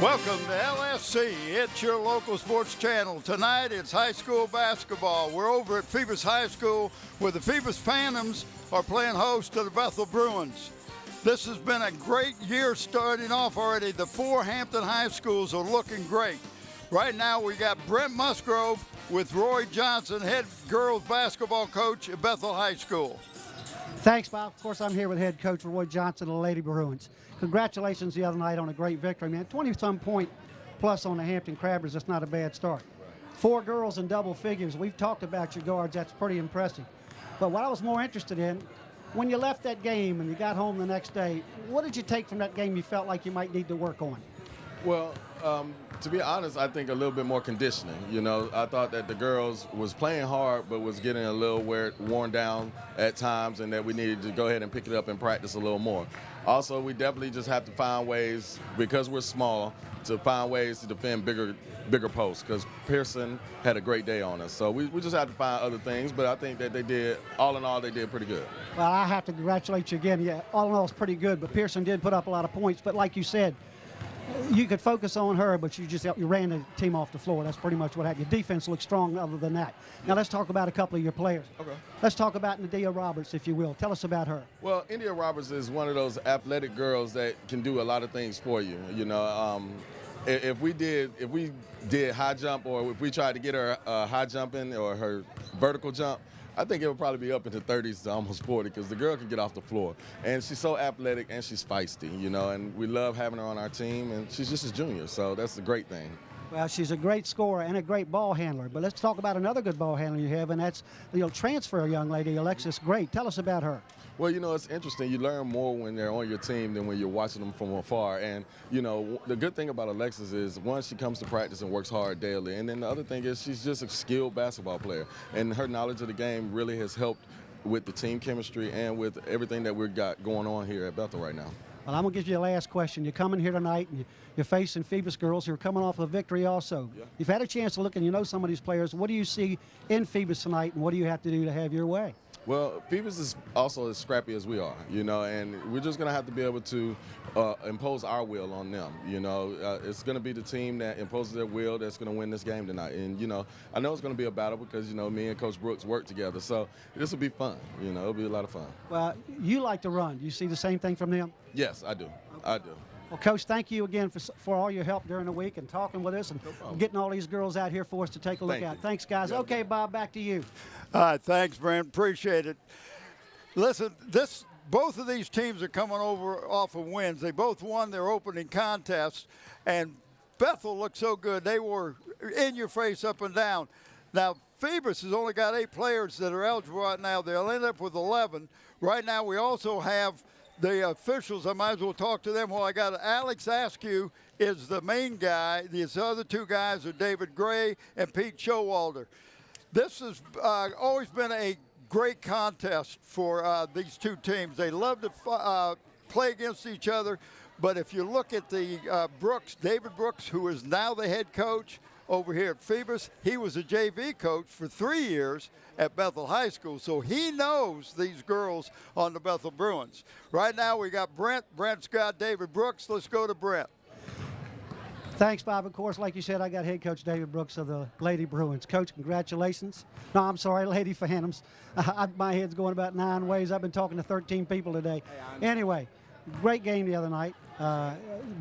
Welcome to LSC. It's your local sports channel. Tonight it's high school basketball. We're over at Phoebus High School where the Phoebus Phantoms are playing host to the Bethel Bruins. This has been a great year starting off already. The four Hampton high schools are looking great. Right now we got Brent Musgrove with Roy Johnson, head girls basketball coach at Bethel High School. Thanks, Bob. Of course, I'm here with head coach Roy Johnson of the Lady Bruins. Congratulations the other night on a great victory, man. 20-some point plus on the Hampton Crabbers. That's not a bad start. Four girls in double figures. We've talked about your guards. That's pretty impressive. But what I was more interested in, when you left that game and you got home the next day, what did you take from that game you felt like you might need to work on? Well, to be honest, I think a little bit more conditioning. You know, I thought that the girls was playing hard, but was getting a little worn down at times, and that we needed to go ahead and pick it up and practice a little more. Also, we definitely just have to find ways, because we're small, to find ways to defend bigger posts, because Pearson had a great day on us. So we just have to find other things, but I think that they did, all in all, they did pretty good. Well, I have to congratulate you again. Yeah, all in all, it's pretty good, but Pearson did put up a lot of points. But like you said, you could focus on her, but you ran the team off the floor. That's pretty much what happened. Your defense looked strong other than that. Now let's talk about a couple of your players. Okay. Let's talk about Nadia Roberts, if you will. Tell us about her. Well, India Roberts is one of those athletic girls that can do a lot of things for you. You know, if we did high jump, or if we tried to get her high jumping or her vertical jump, I think it would probably be up into 30s to almost 40, because the girl can get off the floor. And she's so athletic and she's feisty, you know, and we love having her on our team, and she's just a junior, so that's a great thing. Well, she's a great scorer and a great ball handler. But let's talk about another good ball handler you have, and that's the transfer young lady, Alexis Gray. Tell us about her. Well, you know, it's interesting. You learn more when they're on your team than when you're watching them from afar. And, you know, the good thing about Alexis is, one, she comes to practice and works hard daily. And then the other thing is she's just a skilled basketball player. And her knowledge of the game really has helped with the team chemistry and with everything that we've got going on here at Bethel right now. Well, I'm going to give you the last question. You're coming here tonight, and you're facing Phoebus girls who are coming off a victory also. Yeah. You've had a chance to look, and you know some of these players. What do you see in Phoebus tonight, and what do you have to do to have your way? Well, Phoebus is also as scrappy as we are, you know, and we're just going to have to be able to impose our will on them. You know, it's going to be the team that imposes their will that's going to win this game tonight. And, you know, I know it's going to be a battle because, you know, me and Coach Brooks work together. So this will be fun. You know, it'll be a lot of fun. Well, you like to run. Do you see the same thing from them? Yes, I do. Okay. I do. Well, Coach, thank you again for all your help during the week and talking with us and getting all these girls out here for us to take a look at. Thanks, guys. Okay, Bob, back to you. All right, thanks, Brent. Appreciate it. Listen, both of these teams are coming over off of wins. They both won their opening contest, and Bethel looked so good. They were in your face up and down. Now, Phoebus has only got 8 players that are eligible right now. They'll end up with 11. Right now, we also have the officials. I might as well talk to them while I got it. Alex Askew is the main guy. These other 2 guys are David Gray and Pete Showalter. This has always been a great contest for these 2 teams. They love to play against each other, but if you look at the David Brooks, who is now the head coach over here at Phoebus, he was a JV coach for 3 years at Bethel High School, so he knows these girls on the Bethel Bruins. Right now we got Brent. Brent's got David Brooks. Let's go to Brent. Thanks, Bob. Of course, like you said, I got head coach David Brooks of the Lady Bruins. Coach, congratulations. No, I'm sorry, Lady Phantoms. My head's going about 9 ways. I've been talking to 13 people today. Anyway, great game the other night.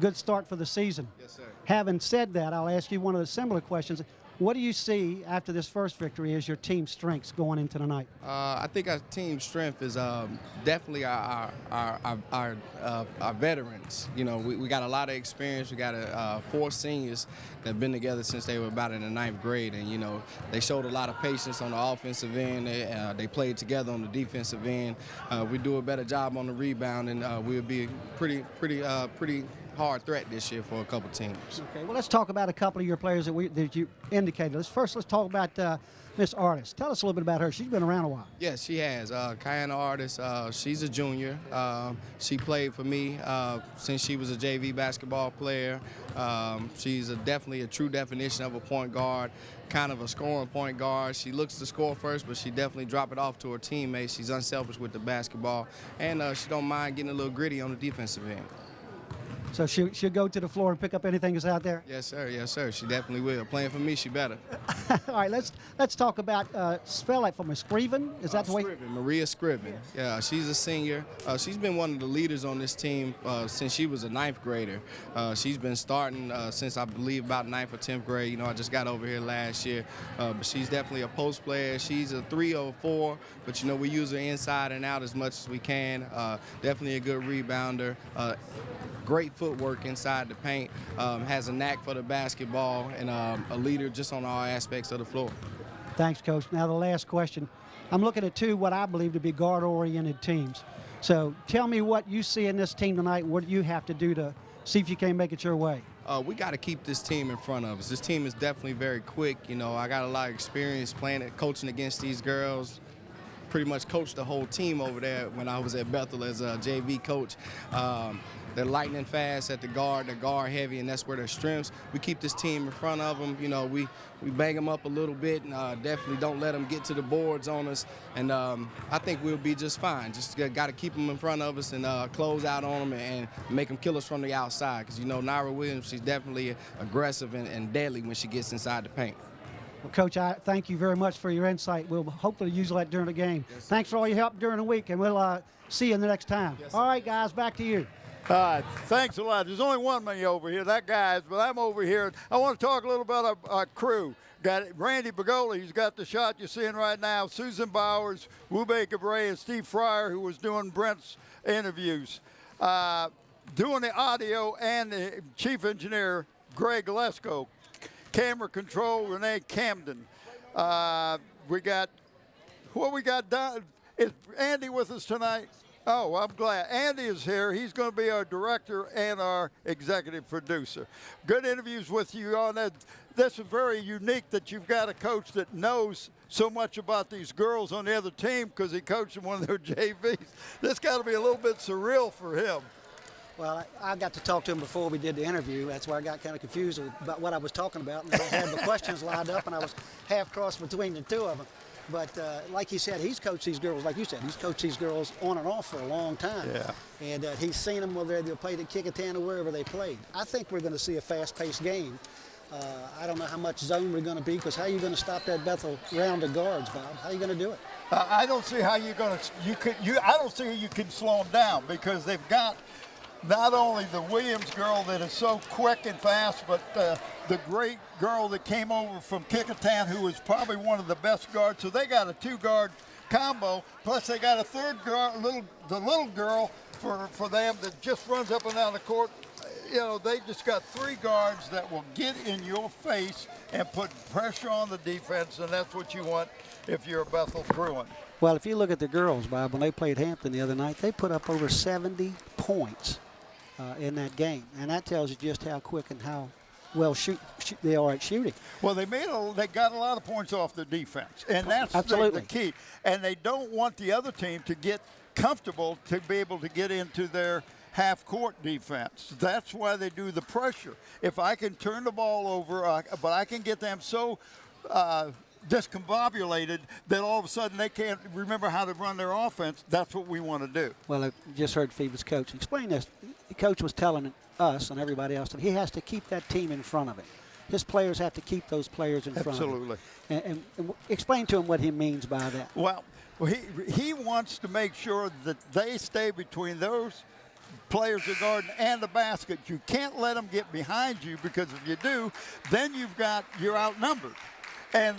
Good start for the season. Yes, sir. Having said that, I'll ask you one of the similar questions. What do you see after this first victory as your team strengths going into the night? I think our team strength is definitely our veterans. You know, we got a lot of experience. We got 4 seniors that have been together since they were about in the 9th grade, and you know they showed a lot of patience on the offensive end. They played together on the defensive end. We do a better job on the rebound, and we'll be pretty hard threat this year for a couple teams. Okay, well, let's talk about a couple of your players that you indicated. Let's talk about Miss Artis. Tell us a little bit about her. She's been around a while. Yes, she has. Kiana Artis, she's a junior. She played for me since she was a JV basketball player. She's definitely a true definition of a point guard, kind of a scoring point guard. She looks to score first, but she definitely drop it off to her teammates. She's unselfish with the basketball, and she don't mind getting a little gritty on the defensive end. So she'll go to the floor and pick up anything that's out there? Yes, sir. Yes, sir. She definitely will. Playing for me, she better. All right, let's talk about spell it for me. Scriven? Is that the way? Scriven, Maria Scriven. Yeah, she's a senior. She's been one of the leaders on this team since she was a 9th grader. She's been starting since I believe about 9th or 10th grade. You know, I just got over here last year. But she's definitely a post player. She's a 3 or 4, but you know, we use her inside and out as much as we can. Definitely a good rebounder. Great footwork inside the paint, has a knack for the basketball, and a leader just on all aspects of the floor. Thanks, Coach. Now the last question. I'm looking at two what I believe to be guard-oriented teams. So tell me what you see in this team tonight. What do you have to do to see if you can make it your way? We got to keep this team in front of us. This team is definitely very quick. You know, I got a lot of experience coaching against these girls. Pretty much coached the whole team over there when I was at Bethel as a JV coach. They're lightning fast at the guard. They're guard heavy, and that's where their strengths. We keep this team in front of them. You know, we bang them up a little bit, and definitely don't let them get to the boards on us. And I think we'll be just fine. Just got to keep them in front of us and close out on them and make them kill us from the outside. Because, you know, Naira Williams, she's definitely aggressive and deadly when she gets inside the paint. Well, Coach, I thank you very much for your insight. We'll hopefully use that during the game. Yes, thanks for all your help during the week, and we'll see you the next time. Yes, all right, guys, back to you. All right, thanks a lot. There's only one me over here, that guy's, but I'm over here. I want to talk a little about our crew. Got Randy Bagoli, he's got the shot you're seeing right now. Susan Bowers, Wube Cabrera, and Steve Fryer, who was doing Brent's interviews. Doing the audio, and the chief engineer, Greg Lesko. Camera control, Renee Camden. We got done. Is Andy with us tonight? Oh, I'm glad. Andy is here. He's going to be our director and our executive producer. Good interviews with you on that. This is very unique that you've got a coach that knows so much about these girls on the other team because he coached in one of their JVs. This got to be a little bit surreal for him. Well, I got to talk to him before we did the interview. That's why I got kind of confused about what I was talking about. And I had the questions lined up, and I was half crossed between the two of them. But like he said, he's coached these girls, like you said, he's coached these girls on and off for a long time. Yeah. And he's seen them whether they played at Kickingham or wherever they played. I think we're going to see a fast-paced game. I don't know how much zone we're going to be, because how are you going to stop that Bethel round of guards, Bob? How are you going to do it? I don't see how you're going to. I don't see how you can slow them down, because they've got not only the Williams girl that is so quick and fast, but the great girl that came over from Kickingham, who is probably one of the best guards. So they got a 2-guard combo, plus they got a third guard, the little girl for them that just runs up and down the court. You know, they just got 3 guards that will get in your face and put pressure on the defense, and that's what you want if you're a Bethel Bruin. Well, if you look at the girls, Bob, when they played Hampton the other night, they put up over 70 points in that game, and that tells you just how quick and how well they are at shooting. Well, they got a lot of points off their defense, and that's absolutely the key. And they don't want the other team to get comfortable to be able to get into their half-court defense. That's why they do the pressure. If I can turn the ball over, but I can get them so discombobulated that all of a sudden they can't remember how to run their offense, that's what we want to do. Well, I just heard Phoebus' coach explain this. The coach was telling us and everybody else that he has to keep that team in front of him. His players have to keep those players in front of him. Absolutely. And explain to him what he means by that. Well, he wants to make sure that they stay between those players are guarding and the basket. You can't let them get behind you, because if you do, then you're outnumbered. And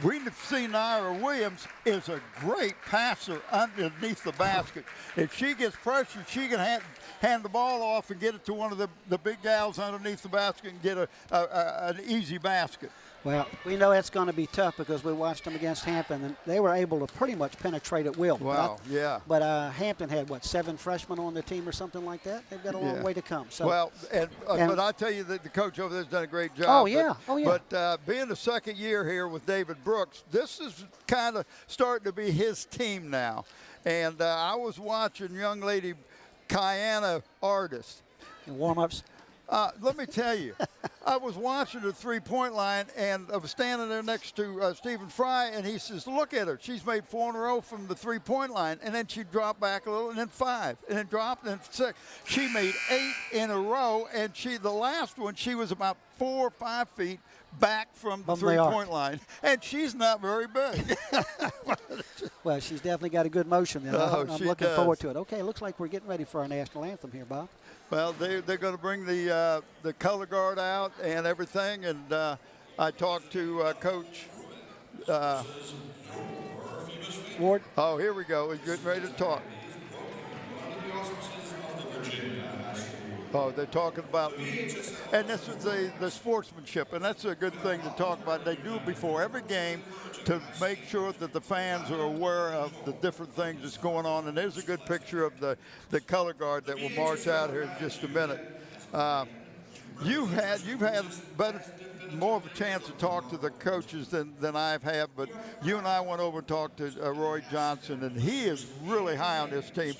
we've seen Naira Williams is a great passer underneath the basket. If she gets pressured, she can hand the ball off and get it to one of the big gals underneath the basket and get an easy basket. Well, we know it's going to be tough because we watched them against Hampton, and they were able to pretty much penetrate at will. Wow, yeah. But Hampton had, 7 freshmen on the team or something like that? They've got a long way to come. So, well, but I tell you that the coach over there has done a great job. Oh, yeah. But being the second year here with David Brooks, this is kind of starting to be his team now. And I was watching young lady Kiana Artist. Warm-ups? Let me tell you, I was watching the three-point line, and I was standing there next to Stephen Fry, and he says, look at her. She's made 4 in a row from the three-point line, and then she dropped back a little, and then 5, and then dropped, and then 6. She made 8 in a row, and the last one, she was about 4 or 5 feet back from the three-point line, and she's not very big. Well, she's definitely got a good motion there. Oh, I'm she looking does. forward to it. Okay, looks like we're getting ready for our national anthem here, Bob. Well, they're going to bring the color guard out and everything, and I talked to Coach Ward? Oh, here we go. He's getting ready to talk. Oh, they're talking about, and this is the sportsmanship, and that's a good thing to talk about. They do it before every game to make sure that the fans are aware of the different things that's going on. And there's a good picture of the color guard that will march out here in just a minute. You've had more of a chance to talk to the coaches than I've had, but you and I went over and talked to Roy Johnson, and he is really high on this team,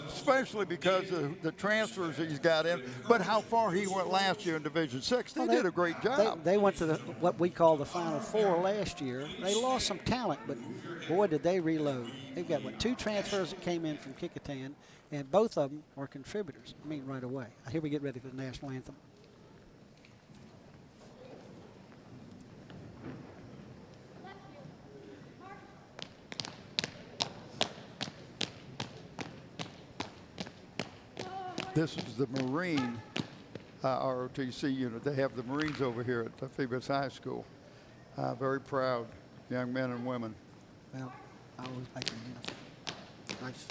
especially because of the transfers he's got in, but how far he went last year in Division 6. They did a great job. They went to what we call the Final Four last year. They lost some talent, but boy, did they reload. They've got, 2 transfers that came in from Kickingham, and both of them were contributors, right away. Here we get ready for the national anthem. This is the Marine ROTC unit. They have the Marines over here at the Phoebus High School. Very proud young men and women. Well, I always like the uniform. Nice.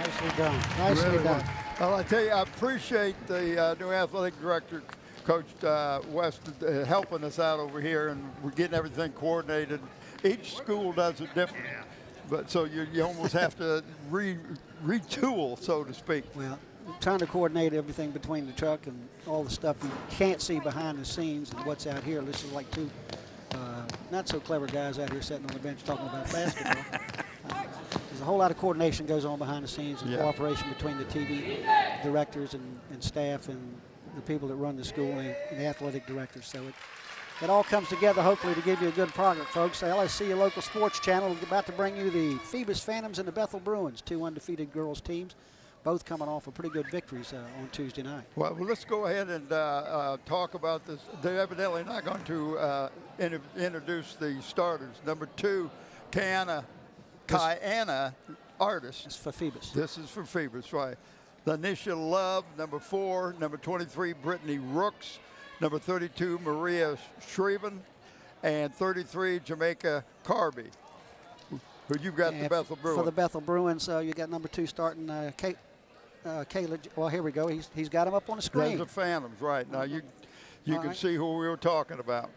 Nicely done. Nicely Really done. well, I tell you, I appreciate the new athletic director, Coach West, helping us out over here, and we're getting everything coordinated. Each school does it different, but so you almost have to retool, so to speak. Well, trying to coordinate everything between the truck and all the stuff you can't see behind the scenes and what's out here. This is like 2 not so clever guys out here sitting on the bench talking about basketball. There's a whole lot of coordination goes on behind the scenes and cooperation between the TV directors and staff and the people that run the school and the athletic directors. So it all comes together, hopefully, to give you a good product, folks. The LSC, your local sports channel, is about to bring you the Phoebus Phantoms and the Bethel Bruins, 2 undefeated girls teams, both coming off of pretty good victories on Tuesday night. Well, let's go ahead and talk about this. They're evidently not going to introduce the starters. Number 2, Kiana Artist. It's for Phoebus. This is for Phoebus, right. Lanisha Love, number 4. Number 23, Brittany Rooks. Number 32, Maria Shriven. And 33, Jamaica Carby. Who you've got the Bethel Bruins. For the Bethel Bruins, you got number 2 starting Kayla. Well, here we go. He's got him up on the screen. Those are Phantoms, right. Now you can see who we were talking about.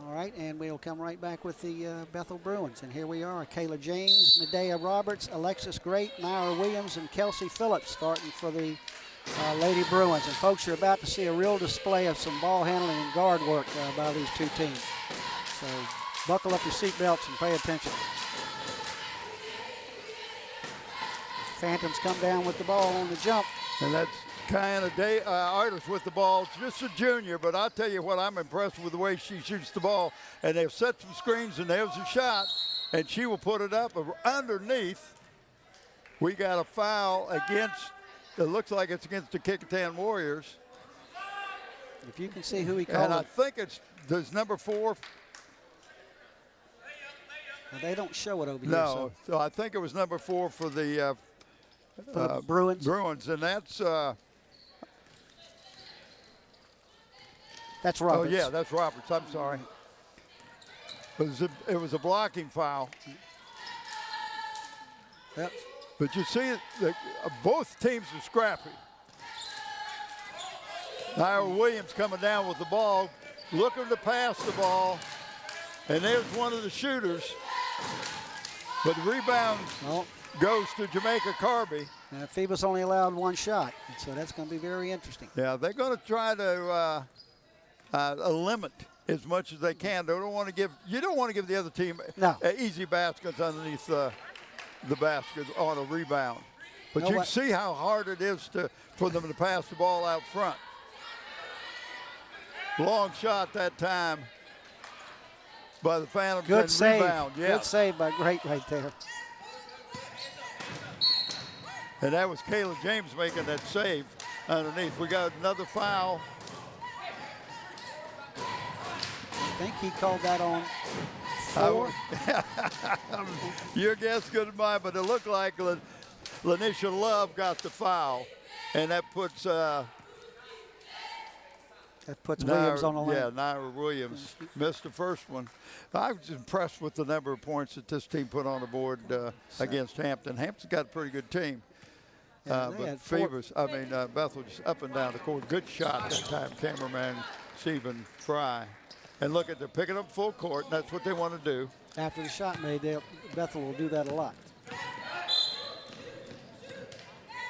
All right, and we'll come right back with the Bethel Bruins. And here we are, Kayla James, Medea Roberts, Alexis Great, Naira Williams, and Kelsey Phillips starting for the Lady Bruins. And folks, you're about to see a real display of some ball handling and guard work by these two teams. So buckle up your seatbelts and pay attention. Phantoms come down with the ball on the jump. And that's Kiana Artis with the ball. Just a junior, but I'll tell you what, I'm impressed with the way she shoots the ball. And they've set some screens, and there's a shot, and she will put it up underneath. We got a foul against, it looks like it's against the Kickintan Warriors. If you can see who he called. And I think there's number 4. Well, they don't show it over here. No, so I think it was number 4 for the Bruins. Bruins, and that's Roberts. Oh yeah, that's Roberts. I'm sorry. It was a blocking foul. Yep. But you see, both teams are scrappy. Naira Williams coming down with the ball, looking to pass the ball, and there's one of the shooters. But the rebound goes to Jamaica Carby. Phoebus only allowed one shot, so that's going to be very interesting. Yeah, they're going to try to limit as much as they can. You don't want to give the other team easy baskets underneath the basket on a rebound. But you see how hard it is for them to pass the ball out front. Long shot that time by the Phantoms. Good save. Rebound. Yeah. Good save by Great right there. And that was Kayla James making that save underneath. We got another foul. I think he called that on 4. Your guess, good as mine, but it looked like Lanisha Love got the foul, and that puts Williams on the line. Yeah, Naira Williams missed the first one. I was impressed with the number of points that this team put on the board against Hampton. Hampton's got a pretty good team. But Phoebus, Bethel just up and down the court. Good shot that time, cameraman Stephen Fry. And look at, they're picking up full court, and that's what they want to do. After the shot made, Bethel will do that a lot.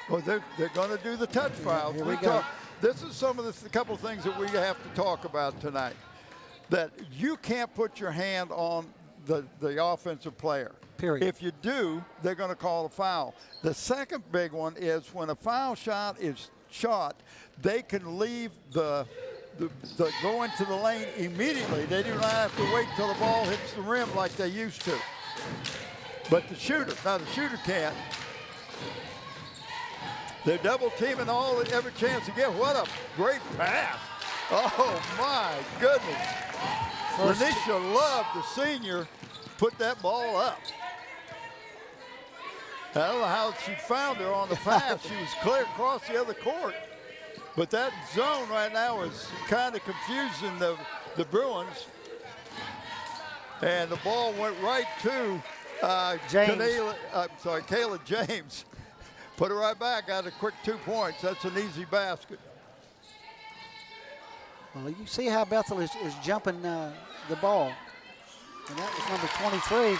Well, they're going to do the touch foul. Here we go. This is some of the couple things that we have to talk about tonight. That you can't put your hand on the offensive player. Period. If you do, they're going to call a foul. The second big one is when a foul shot is shot, they can leave the go into the lane immediately. They do not have to wait till the ball hits the rim like they used to. But the shooter can't. They're double teaming every chance to get. What a great pass. Oh my goodness. Lanisha Love, the senior, put that ball up. I don't know how she found her on the pass. She was clear across the other court. But that zone right now is kind of confusing the Bruins. And the ball went right to Kayla James. Put it right back, got a quick 2 points. That's an easy basket. Well, you see how Bethel is jumping the ball. And that was number 23.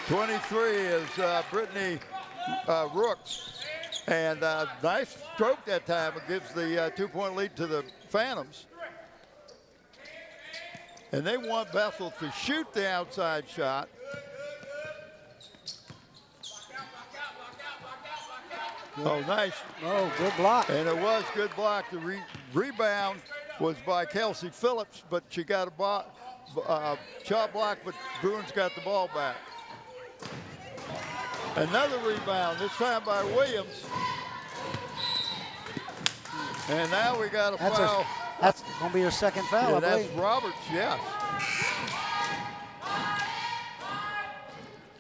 23 is Brittany Rooks. And nice stroke that time. It gives the 2-point lead to the Phantoms. And they want Bethel to shoot the outside shot. Oh, nice. Oh, good block. And it was good block. The rebound was by Kelsey Phillips, but she got a shot block, but Bruins got the ball back. Another rebound, this time by Williams. And now we got a foul. That's going to be her second foul, I that's believe. Roberts, yes.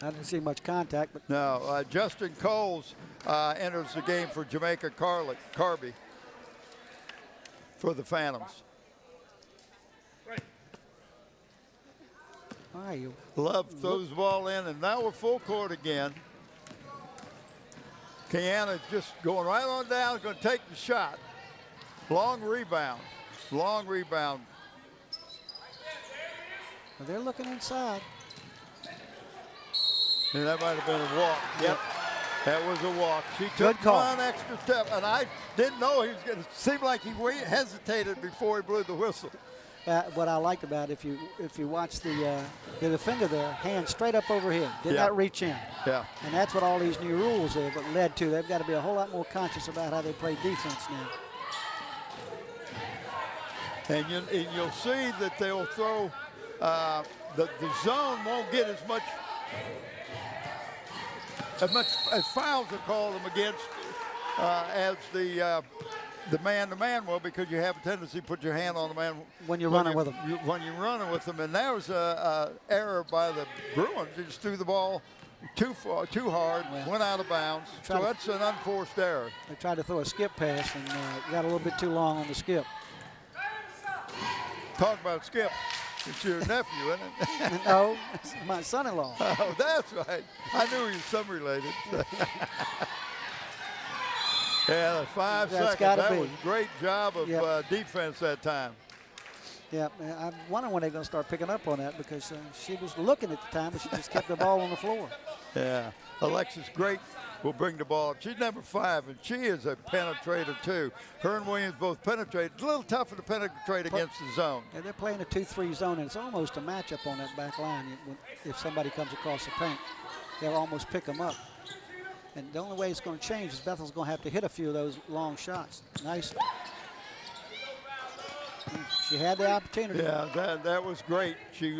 I didn't see much contact, but No, Justin Coles enters the game for Jamaica Carby for the Phantoms. all right, Love throws the ball in, and now we're full court again. Kiana just going right on down, going to take the shot. Long rebound. Well, they're looking inside. And that might have been a walk. Yep. That was a walk. She Good took call. one extra step, and I didn't know he was going to. Seemed like he hesitated before he blew the whistle. What I liked about it, if you watch the defender there, hand straight up overhead, did Yeah. not reach in. Yeah. And that's what all these new rules have led to. They've got to be a whole lot more conscious about how they play defense now. And you'll see that they'll throw the zone won't get as much as fouls are called them against as the man-to-man will, because you have a tendency to put your hand on the man When you're running with them. When you're running with them, and that was a error by the Bruins. They just threw the ball too hard, Well, went out of bounds. So that's an unforced error. They tried to throw a skip pass and got a little bit too long on the skip. Talk about Skip. It's your nephew, isn't it? No, it's my son-in-law. Oh, that's right. I knew he was some related. Yeah, the 5 That's seconds. gotta That be. was a great job of Yep. defense that time. Yeah, I'm wondering when they're going to start picking up on that, because she was looking at the time, but she just kept the ball on the floor. Yeah. Alexis Great will bring the ball up. She's number 5, and she is a penetrator, too. Her and Williams both penetrate. It's a little tougher to penetrate against the zone. Yeah, they're playing a 2-3 zone, and it's almost a matchup on that back line. If somebody comes across the paint, they'll almost pick them up. And the only way it's going to change is Bethel's going to have to hit a few of those long shots. Nice. She had the opportunity. Yeah, that was great. She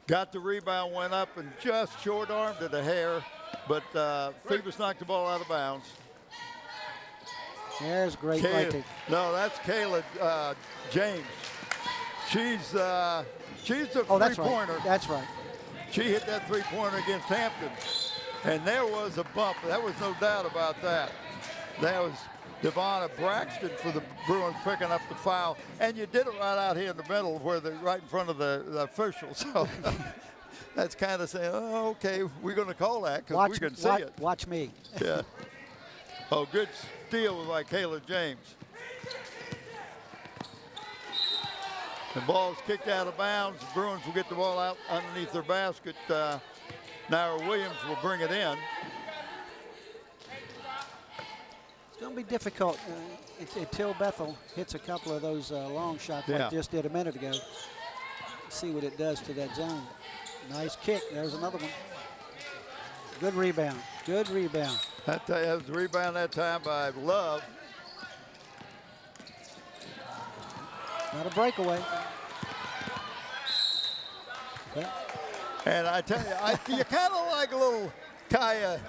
got the rebound, went up, and just short-armed it a hair. But Phoebus knocked the ball out of bounds. There's great right there. No, that's Kayla James. She's a Oh, that's three-pointer. right. That's right. She hit that three-pointer against Hampton. And there was a bump. There was no doubt about that. That was Devonna Braxton for the Bruins picking up the foul. And you did it right out here in the middle, right in front of the officials. So that's kind of saying, oh, okay, we're going to call that because we can see it. Watch me. Yeah. Oh, good steal by Kayla James. The ball's kicked out of bounds. The Bruins will get the ball out underneath their basket. Naira Williams will bring it in. It's going to be difficult until Bethel hits a couple of those long shots like Yeah. just did a minute ago. See what it does to that zone. Nice kick. There's another one. Good rebound. Good rebound. That was the rebound that time by Love. Not a breakaway. Okay. And I tell you, you kind of like a little Kiana.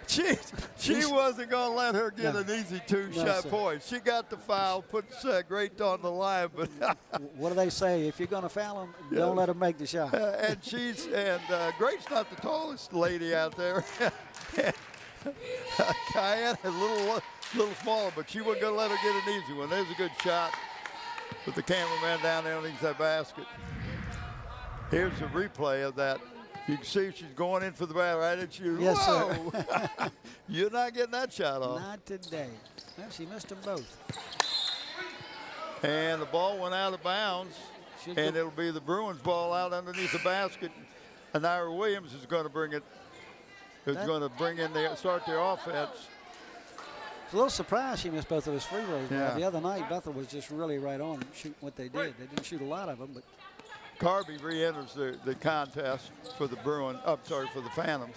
She wasn't going to let her get an easy two-shot point. She got the foul, puts Great on the line. But what do they say? If you're going to foul them, don't let them make the shot. and Great's not the tallest lady out there. Kiana a little smaller, but she wasn't going to let her get an easy one. There's a good shot with the cameraman down there underneath that basket. Here's a replay of that. You can see she's going in for the ball right at you. Yes, Whoa! sir. You're not getting that shot off. Not today. Well, she missed them both. And the ball went out of bounds, and it'll be the Bruins ball out underneath the basket. And Naira Williams is going to bring it. Start their offense. I was a little surprised she missed both of his free throws. Yeah. The other night, Bethel was just really right on shooting what they did. They didn't shoot a lot of them, but Carby re-enters the contest for the for the Phantoms.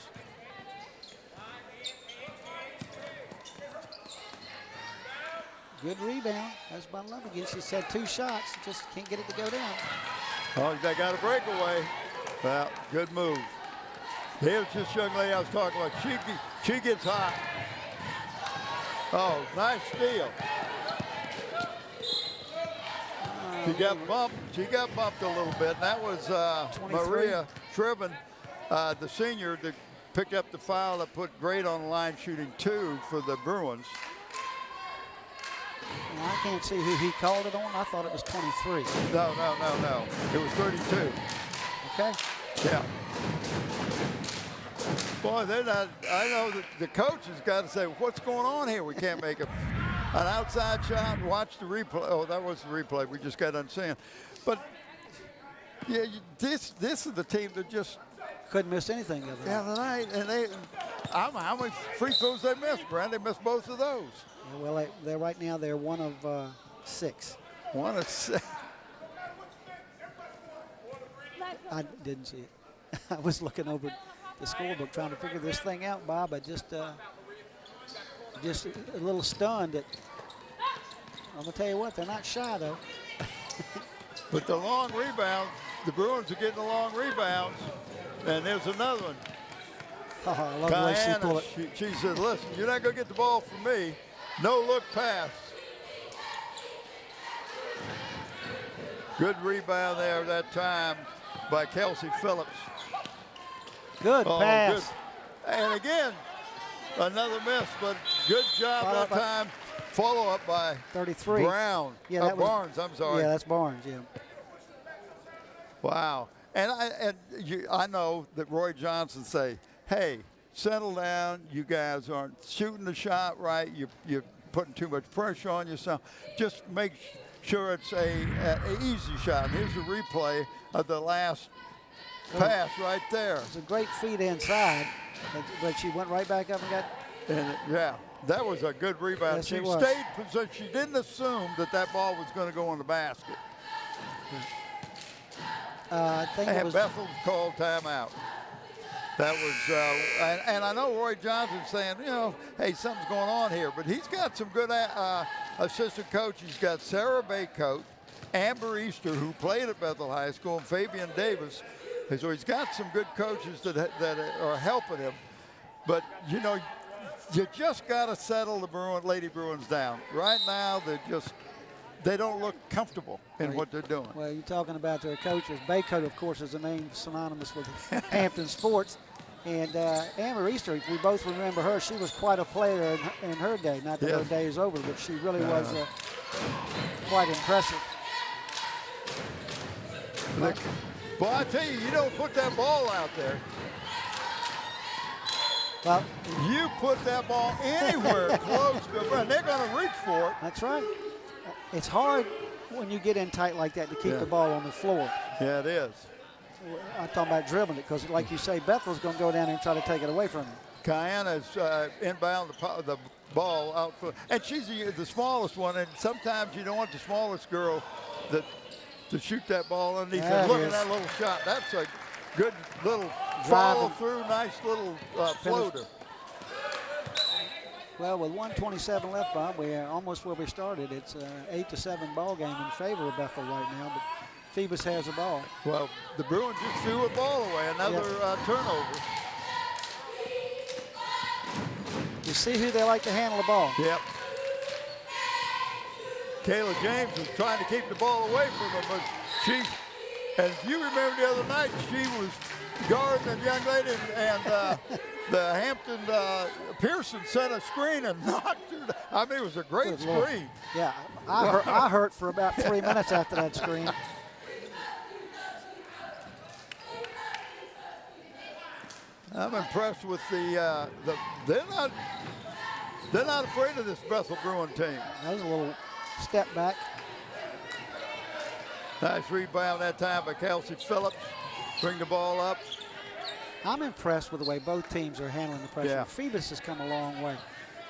good rebound. That's by Love again. She's had 2 shots, just can't get it to go down. Oh, they got a breakaway. Well, good move. Here's this young lady I was talking about. She gets hot. Oh, nice steal. She got bumped. She got bumped a little bit, and that was 23. Maria Shriven, the senior, that picked up the foul that put Great on the line, shooting 2 for the Bruins. Now, I can't see who he called it on. I thought it was 23. No. It was 32. Okay. Yeah. Boy, they're not. I know that the coach has got to say, what's going on here? We can't make an outside shot. Watch the replay. Oh, that was the replay. We just got done seeing. But Yeah, this is the team that just Couldn't miss anything the other night. and how many free throws they missed, Brent? They missed both of those. Yeah, well, they're right now they're 1 of 6. 1 of 6. I didn't see it. I was looking over the scorebook trying to figure this thing out, Bob. I just a little stunned. I'm gonna tell you what, they're not shy though. But the long rebounds, the Bruins are getting the long rebounds, and there's another one. Oh, I love the way she pulled Diana, it. she said, "Listen, you're not gonna get the ball from me. No look pass." Good rebound there that time by Kelsey Phillips. Good pass. Good. And again, another miss, but good job Followed that by time. Follow up by 33. Brown. Yeah, that was Barnes. I'm sorry. Yeah, that's Barnes. Yeah. Wow. And I know that Roy Johnson say, "Hey, settle down. You guys aren't shooting the shot right. You're putting too much pressure on yourself. Just make sure it's a easy shot." And here's a replay of the last pass right there. It's a great feed inside, but she went right back up and got. And yeah, that was a good rebound. Yes, She it was. stayed position. She didn't assume that ball was going to go in the basket. I think it And was. Bethel called timeout. That was, and I know Roy Johnson's saying, hey, something's going on here, but he's got some good assistant coaches. He's got Sarah Baycoat, Amber Easter, who played at Bethel High School, and Fabian Davis. And so he's got some good coaches that are helping him. But, you just got to settle the Lady Bruins down. Right now, they don't look comfortable in what they're doing. Well, you're talking about their coaches. Baycoat, of course, is a name synonymous with Hampton sports. And Amber Easter, we both remember her. She was quite a player in her day. Not that her day is over, but she really was quite impressive. Well, I tell you, you don't put that ball out there. Well, you put that ball anywhere close to the front, they're going to reach for it. That's right. It's hard when you get in tight like that to keep the ball on the floor. Yeah, it is. I'm talking about dribbling it because, like you say, Bethel's going to go down there and try to take it away from him. Kiana's inbound the ball out for, and she's the smallest one, and sometimes you don't want the smallest girl to shoot that ball underneath. And look at that little shot. That's a good little follow-through, nice little floater. Well, with 1:27 left, Bob, we're almost where we started. It's an 8-7 ball game in favor of Bethel right now, but Phoebus has the ball. Well, the Bruins just threw a ball away, another turnover. You see who they like to handle the ball. Yep. Kayla James was trying to keep the ball away from her, but and if you remember the other night, she was guarding a young lady, and the Hampton Pearson set a screen and knocked her down. I mean, it was a great screen. Yeah, I hurt for about 3 minutes after that screen. I'm impressed with they're not afraid of this Bethel Bruin team. That was a little step back. Nice rebound that time by Kelsey Phillips. Bring the ball up. I'm impressed with the way both teams are handling the pressure. Yeah. Phoebus has come a long way.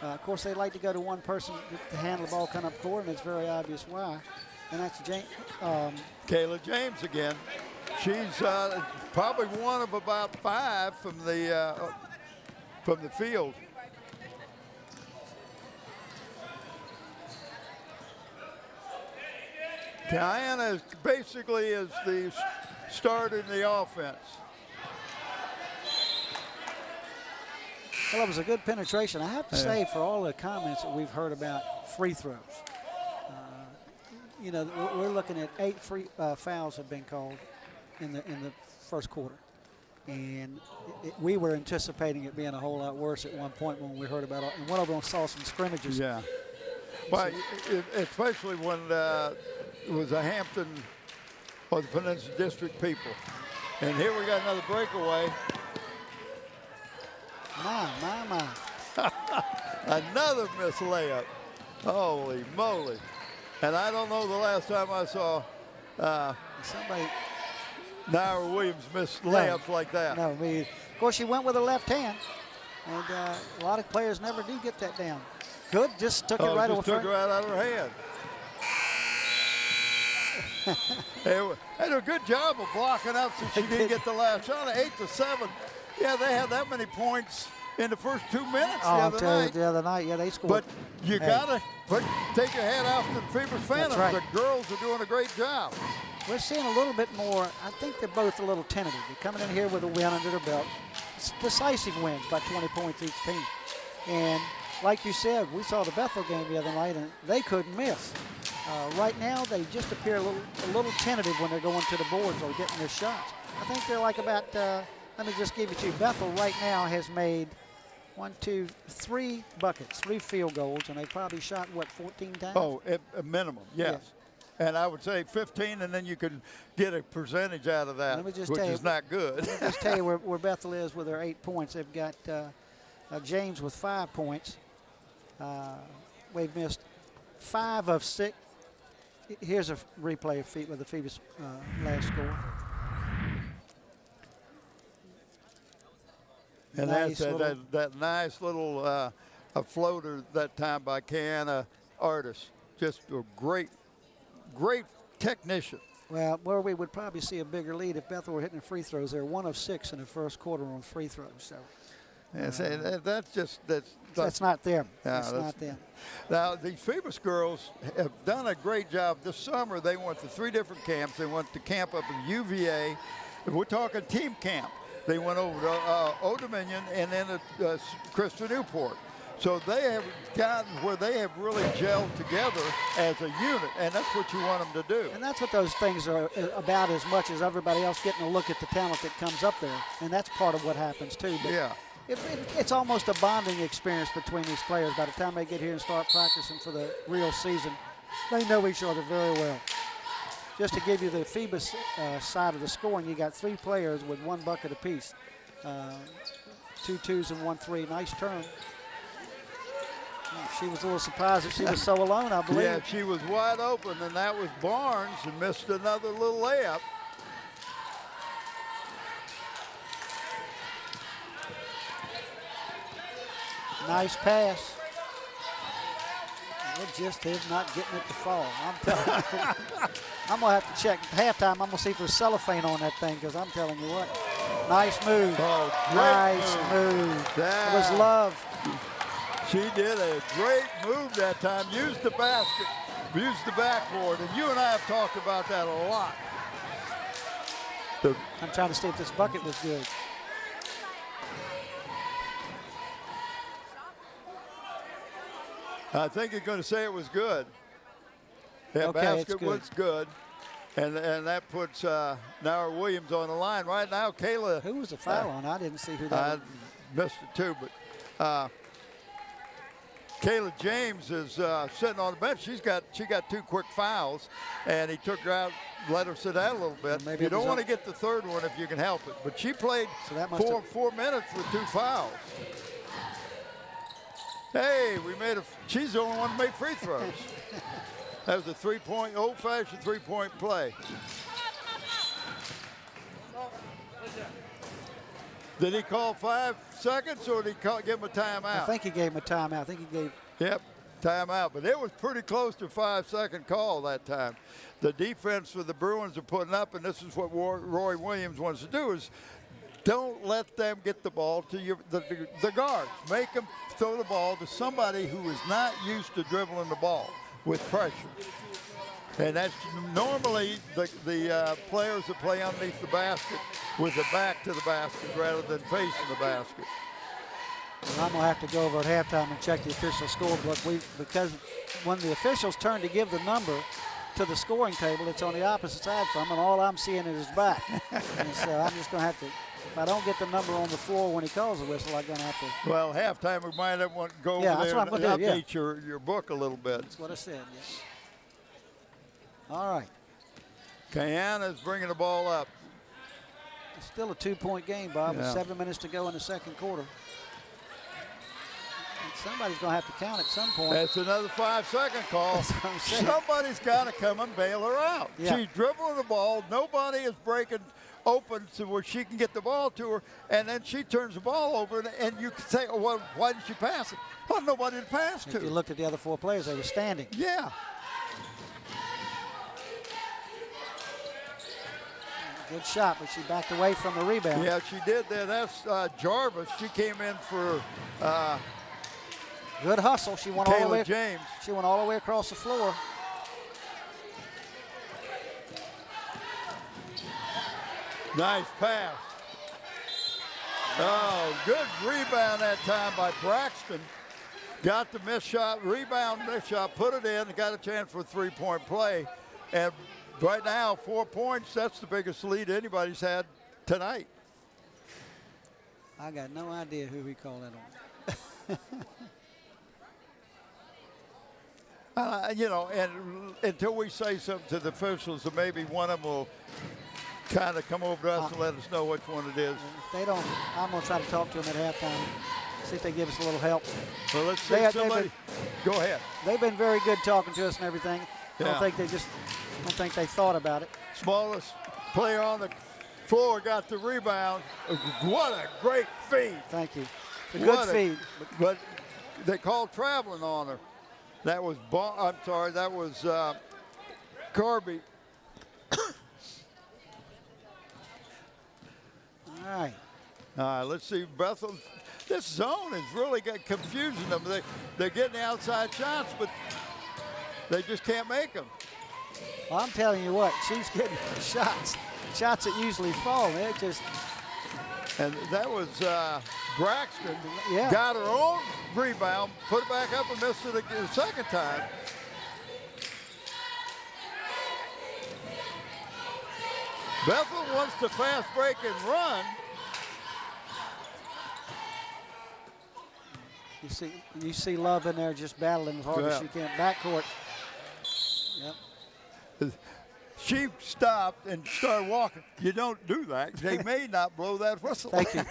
Of course, they like to go to one person to handle the ball coming up court, and it's very obvious why. And that's Kayla James again. She's probably one of about 5 from the field. Kiana basically is the start in the offense. Well, it was a good penetration. I have to say, for all the comments that we've heard about free throws, we're looking at 8 free fouls have been called in the first quarter, and we were anticipating it being a whole lot worse at one point when we heard about it. And one of them saw some scrimmages. Yeah. Well, especially when it was a Hampton or the Peninsula District people. And here we got another breakaway. My. Another missed layup. Holy moly. And I don't know the last time I saw Somebody Naira Williams missed layups like that. No, of course, she went with her left hand, and a lot of players never do get that down. Good, just took it right over. Took it right out of her hand. They did a good job of blocking out so she didn't get the last shot. 8-7. Yeah, they had that many points in the first 2 minutes the other night. Yeah, they scored. But you gotta take your hat off to the Phoebus Phantoms. Right. The girls are doing a great job. We're seeing a little bit more. I think they're both a little tentative. They're coming in here with a win under their belt. It's decisive wins by 20 points each team. And like you said, we saw the Bethel game the other night, and they couldn't miss. Right now, they just appear a little tentative when they're going to the boards or getting their shots. I think they're like about, let me just give it to you. Bethel right now has made 3 buckets, 3 field goals, and they probably shot, 14 times? Oh, a minimum, yes. Yeah. And I would say 15, and then you can get a percentage out of that, which is not good. Let me just tell you where Bethel is with their 8 points. They've got James with 5 points. We've missed 5 of 6. Here's a replay of the Phoebus last score. And that's that nice little a floater that time by Kiana Artis. Just a great technician. Well, where we would probably see a bigger lead if Bethel were hitting the free throws. They're 1 of 6 in the first quarter on free throws. So that's not them. Yeah, that's not them. Now, the Phoebus girls have done a great job. This summer, they went to 3 different camps. They went to camp up in UVA. We're talking team camp. They went over to Old Dominion and then at Christian Newport. So they have gotten where they have really gelled together as a unit, and that's what you want them to do. And that's what those things are about as much as everybody else getting a look at the talent that comes up there. And that's part of what happens, too. But yeah. It's almost a bonding experience between these players. By the time they get here and start practicing for the real season, they know each other very well. Just to give you the Phoebus side of the scoring, you got 3 players with 1 bucket apiece. 2 twos and 1 3. Nice turn. She was a little surprised that she was so alone, I believe. Yeah, she was wide open, and that was Barnes, and missed another little layup. Nice pass. It just is not getting it to fall. I'm telling you. I'm going to have to check. At halftime, I'm going to see if there's cellophane on that thing, because I'm telling you what. Nice move. Oh, nice move. It was Love. She did a great move that time. Used the basket, used the backboard, and you and I have talked about that a lot. I'm trying to see if this bucket was good. I think you're going to say it was good. That basket was good. And that puts Naira Williams on the line. Right now, Kayla. Who was the foul on? I didn't see who that was. I missed it too, but Kayla James is sitting on the bench. She got 2 quick fouls, and he took her out, let her sit down a little bit. You don't want to get the 3rd one if you can help it. But she played 4 minutes with 2 fouls. Hey, she's the only one who made free throws. That was a old-fashioned 3-point play. Did he call 5 seconds, or did he give him a timeout? I think he gave him a timeout. Yep, timeout. But it was pretty close to a 5-second call that time. The defense for the Bruins are putting up, and this is what Roy Williams wants to do, is don't let them get the ball to the guards. Make them throw the ball to somebody who is not used to dribbling the ball with pressure. And that's normally the players that play underneath the basket with the back to the basket rather than facing the basket. And I'm going to have to go over at halftime and check the official scorebook. Because when the officials turn to give the number to the scoring table, it's on the opposite side from them, and all I'm seeing is his back. And so I'm just going to have to, if I don't get the number on the floor when he calls the whistle, I'm going to have to. Well, halftime, we might have to go over there and update your book a little bit. That's what I said, yes. All right. Kiana's bringing the ball up. It's still a 2-point game, Bob, with 7 minutes to go in the second quarter. And somebody's going to have to count at some point. That's another 5-second call. That's what I'm saying. Somebody's got to come and bail her out. Yeah. She's dribbling the ball. Nobody is breaking open to where she can get the ball to her, and then she turns the ball over, and you can say, oh, well, why did she pass it? Well, nobody to pass to. If you looked at the other 4 players, they were standing. Yeah. Good shot, but she backed away from the rebound. Yeah, she did there. That's Jarvis. She came in for Good hustle. She went all the way. Kayla James. She went all the way across the floor. Nice pass. Oh, good rebound that time by Braxton. Got the missed shot, rebound, missed shot, put it in, and got a chance for a 3-point play. And right now, 4 points, that's the biggest lead anybody's had tonight. I got no idea who he called that on. You know, and until we say something to the officials, so maybe one of them will kind of come over to us and let us know which one it is. If they don't, I'm going to try to talk to them at halftime, see if they give us a little help. Well, let's see somebody. Go ahead. They've been very good talking to us and everything. I Yeah. don't think they thought about it. Smallest player on the floor got the rebound. What a great feed. Thank you. A good feed. But they called traveling on her. That was, that was Kirby. All right. All right, let's see. Bethel, this zone is really confusing them. They're getting the outside shots, but they just can't make them. Well, I'm telling you what, she's getting shots that usually fall. It just. And that was Braxton. Yeah. Got her own rebound, put it back up and missed it the second time. Bethel wants to fast break and run. You see Love in there just battling as hard as she can. Backcourt. Yep. She stopped and started walking. You don't do that. They may not blow that whistle. Thank you.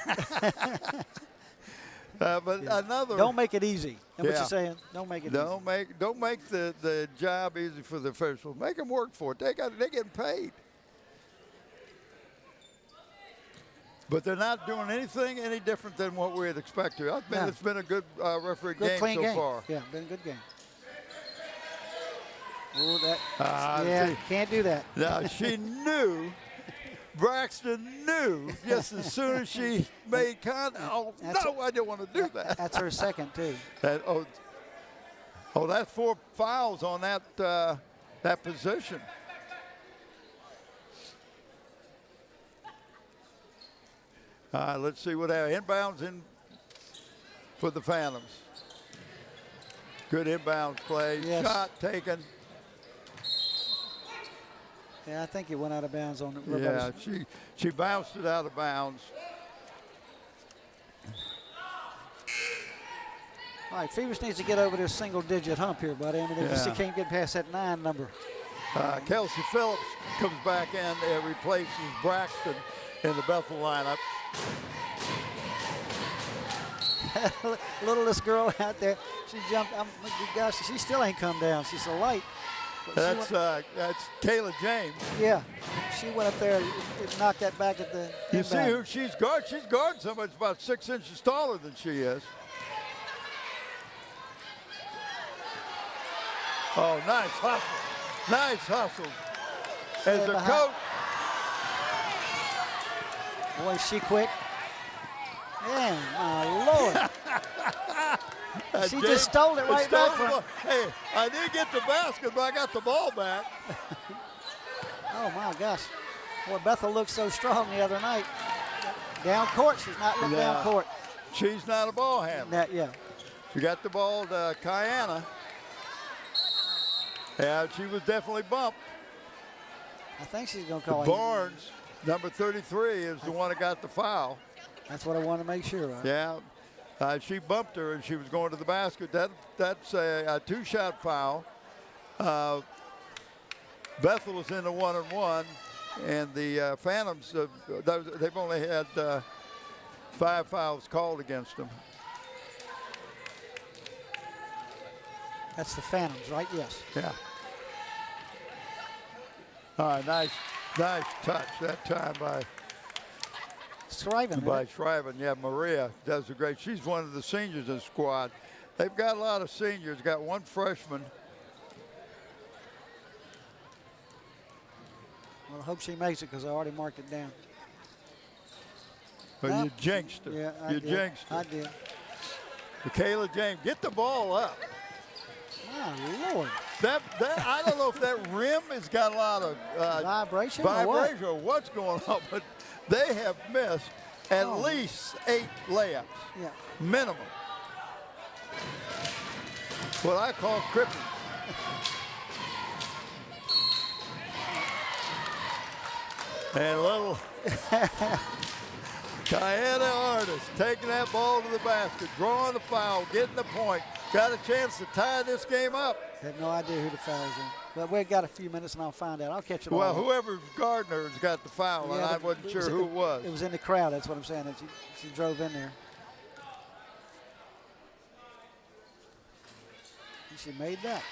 But another. Don't make it easy. That's what Yeah. you're saying. Don't make it easy. Don't make the job easy for the officials. Make them work for it. They're getting paid. But they're not doing anything any different than what we had expected. No. It's been a good referee Good game clean so game. far. Yeah, been a good game. Oh, that. See. Can't do that. Now, she knew, Braxton knew just as soon as she made contact. Oh, no, I didn't want to do that. That's her second, too. That's 4 fouls on that position. Let's see what happens. Inbounds in for the Phantoms. Good inbounds play. Yes. Shot taken. Yeah, I think it went out of bounds on the Yeah, she bounced it out of bounds. All right, Phoebus needs to get over this single-digit hump here, buddy. I mean, they just can't get past that 9 number. Kelsey Phillips comes back in and replaces Braxton in the Bethel lineup. Littlest girl out there, she jumped. Gosh, she still ain't come down. She's so light. That's Kayla James. Yeah, she went up there and knocked that back at the You see inbound. who she's guarding? She's guarding somebody that's about 6 inches taller than she is. Oh, nice hustle. Nice hustle. As the coach. Boy, is she quick. Man, my Lord. She James just stole it right back from her. Hey, I didn't get the basket, but I got the ball back. Oh, my gosh. Boy, Bethel looked so strong the other night. Down court, she's not looking down court. She's not a ball handler. Yeah. She got the ball to Kiana. Yeah, she was definitely bumped. I think she's going to call it. Barnes, number 33, is the one that got the foul. That's what I want to make sure of. Yeah, she bumped her and she was going to the basket. That's a 2-shot foul. Bethel is in the 1-and-1, and the Phantoms, they've only had 5 fouls called against them. That's the Phantoms, right? Yes. Yeah. All right, nice touch that time by Shriven. By Shriven, yeah, Maria does a great. She's one of the seniors in the squad. They've got a lot of seniors. Got one freshman. Well, I hope she makes it because I already marked it down. But Well, you jinxed her. Yeah, I you did. jinxed her. I did. Michaela James, get the ball up. My Lord. That I don't know if that rim has got a lot of Vibration or what? vibration or what's going on, but they have missed at Oh. least 8 layups, Yeah. minimum. What I call cripples. And little Diana Artis taking that ball to the basket, drawing the foul, getting the point. Got a chance to tie this game up. Have no idea who the foul's in. But we've got a few minutes and I'll find out. I'll catch it Well, all. whoever Gardner's got the foul, and I wasn't sure who it was. It was in the crowd, that's what I'm saying. She drove in there. And she made that.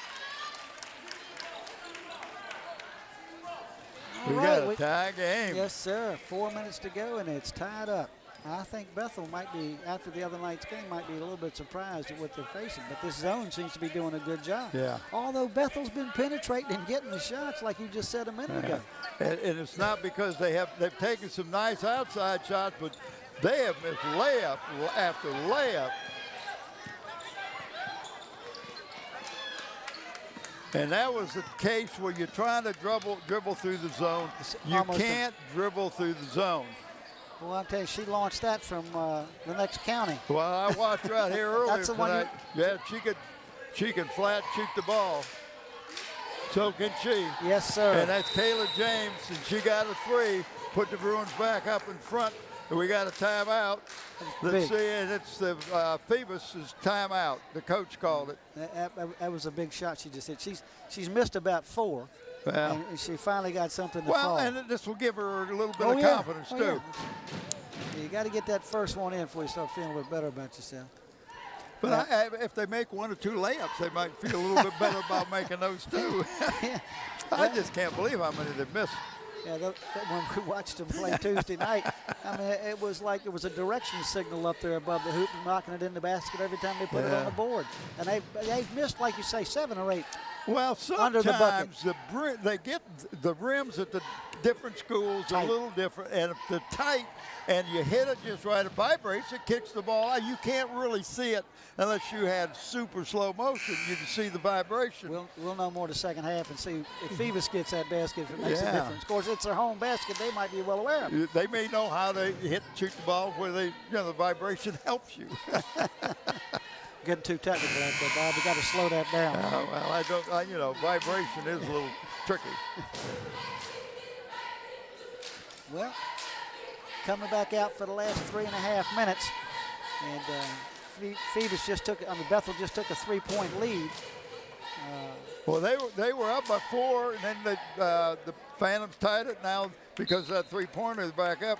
We All got right, a tie game. Yes, sir. 4 minutes to go, and it's tied up. I think Bethel might be, after the other night's game, might be a little bit surprised at what they're facing. But this zone seems to be doing a good job. Yeah. Although Bethel's been penetrating and getting the shots, like you just said a minute ago. And it's not because they've taken some nice outside shots, but they have missed layup after layup. And that was the case where you're trying to dribble through the zone. You almost can't dribble through the zone. Well, I'll tell you, she launched that from the next county. Well, I watched her out here earlier That's the one tonight. Yeah, she could flat shoot the ball. So can she. Yes, sir. And that's Kayla James, and she got a 3. Put the Bruins back up in front. And we got a timeout. Let's big. see, and it's the Phoebus' timeout. The coach called it. That was a big shot she just hit. She's missed about 4, Well, and she finally got something to fall. and this will give her a little bit Oh, of yeah. confidence, Oh, too. yeah. You got to get that first one in before you start feeling a little better about yourself. But if they make 1 or 2 layups, they might feel a little bit better about making those 2. I just can't believe how many they've missed. Yeah, when we watched them play Tuesday night, I mean, it was like there was a direction signal up there above the hoop and knocking it in the basket every time they put it on the board. And they've missed, like you say, 7 or 8. Well, Under the bucket. sometimes they get the rims at the different schools Tight. a little different, and if they're tight and you hit it just right, it vibrates, it kicks the ball out. You can't really see it unless you had super slow motion. You can see the vibration. We'll know more the second half and see if Phoebus gets that basket, if it makes a Yeah. difference. Of course, it's their home basket. They might be well aware of it. They may know how to shoot the ball where the vibration helps you. Getting too technical out there, Bob. We got to slow that down. Well, vibration is a little tricky. Well, coming back out for the last 3.5 minutes, and Phoebus Bethel just took a 3-point lead. Well, they were up by 4, and then the Phantoms tied it now because that 3-pointer is back up.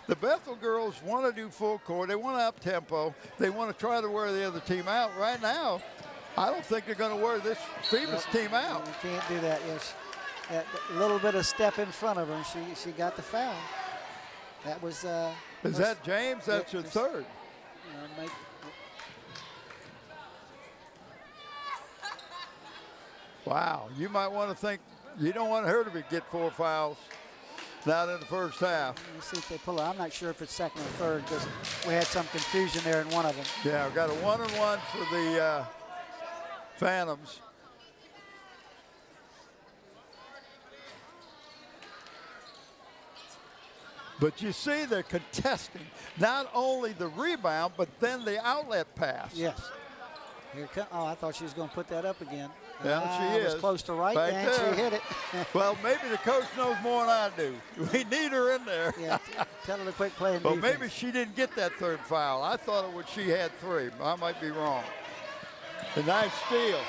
The Bethel girls want to do full court. They want to up tempo. They want to try to wear the other team out. Right now, I don't think they're going to wear this Phoebus team out. You can't do that. Yes, that little bit of step in front of her, and she got the foul. That was. Is that James? That's your third. Wow, you might want to think you don't want her to get 4 fouls. Not in the first half. Let's see if they pull it. I'm not sure if it's second or third because we had some confusion there in one of them. Yeah, we got a 1-and-1 for the Phantoms. But you see they're contesting not only the rebound, but then the outlet pass. Yes. Oh, I thought she was going to put that up again. Yeah, she is. Was close to right, Back and there. she hit it. Well, maybe the coach knows more than I do. We need her in there. Yeah, tell her to quit playing Well, defense. maybe she didn't get that 3rd foul. I thought she had 3. I might be wrong. A nice steal.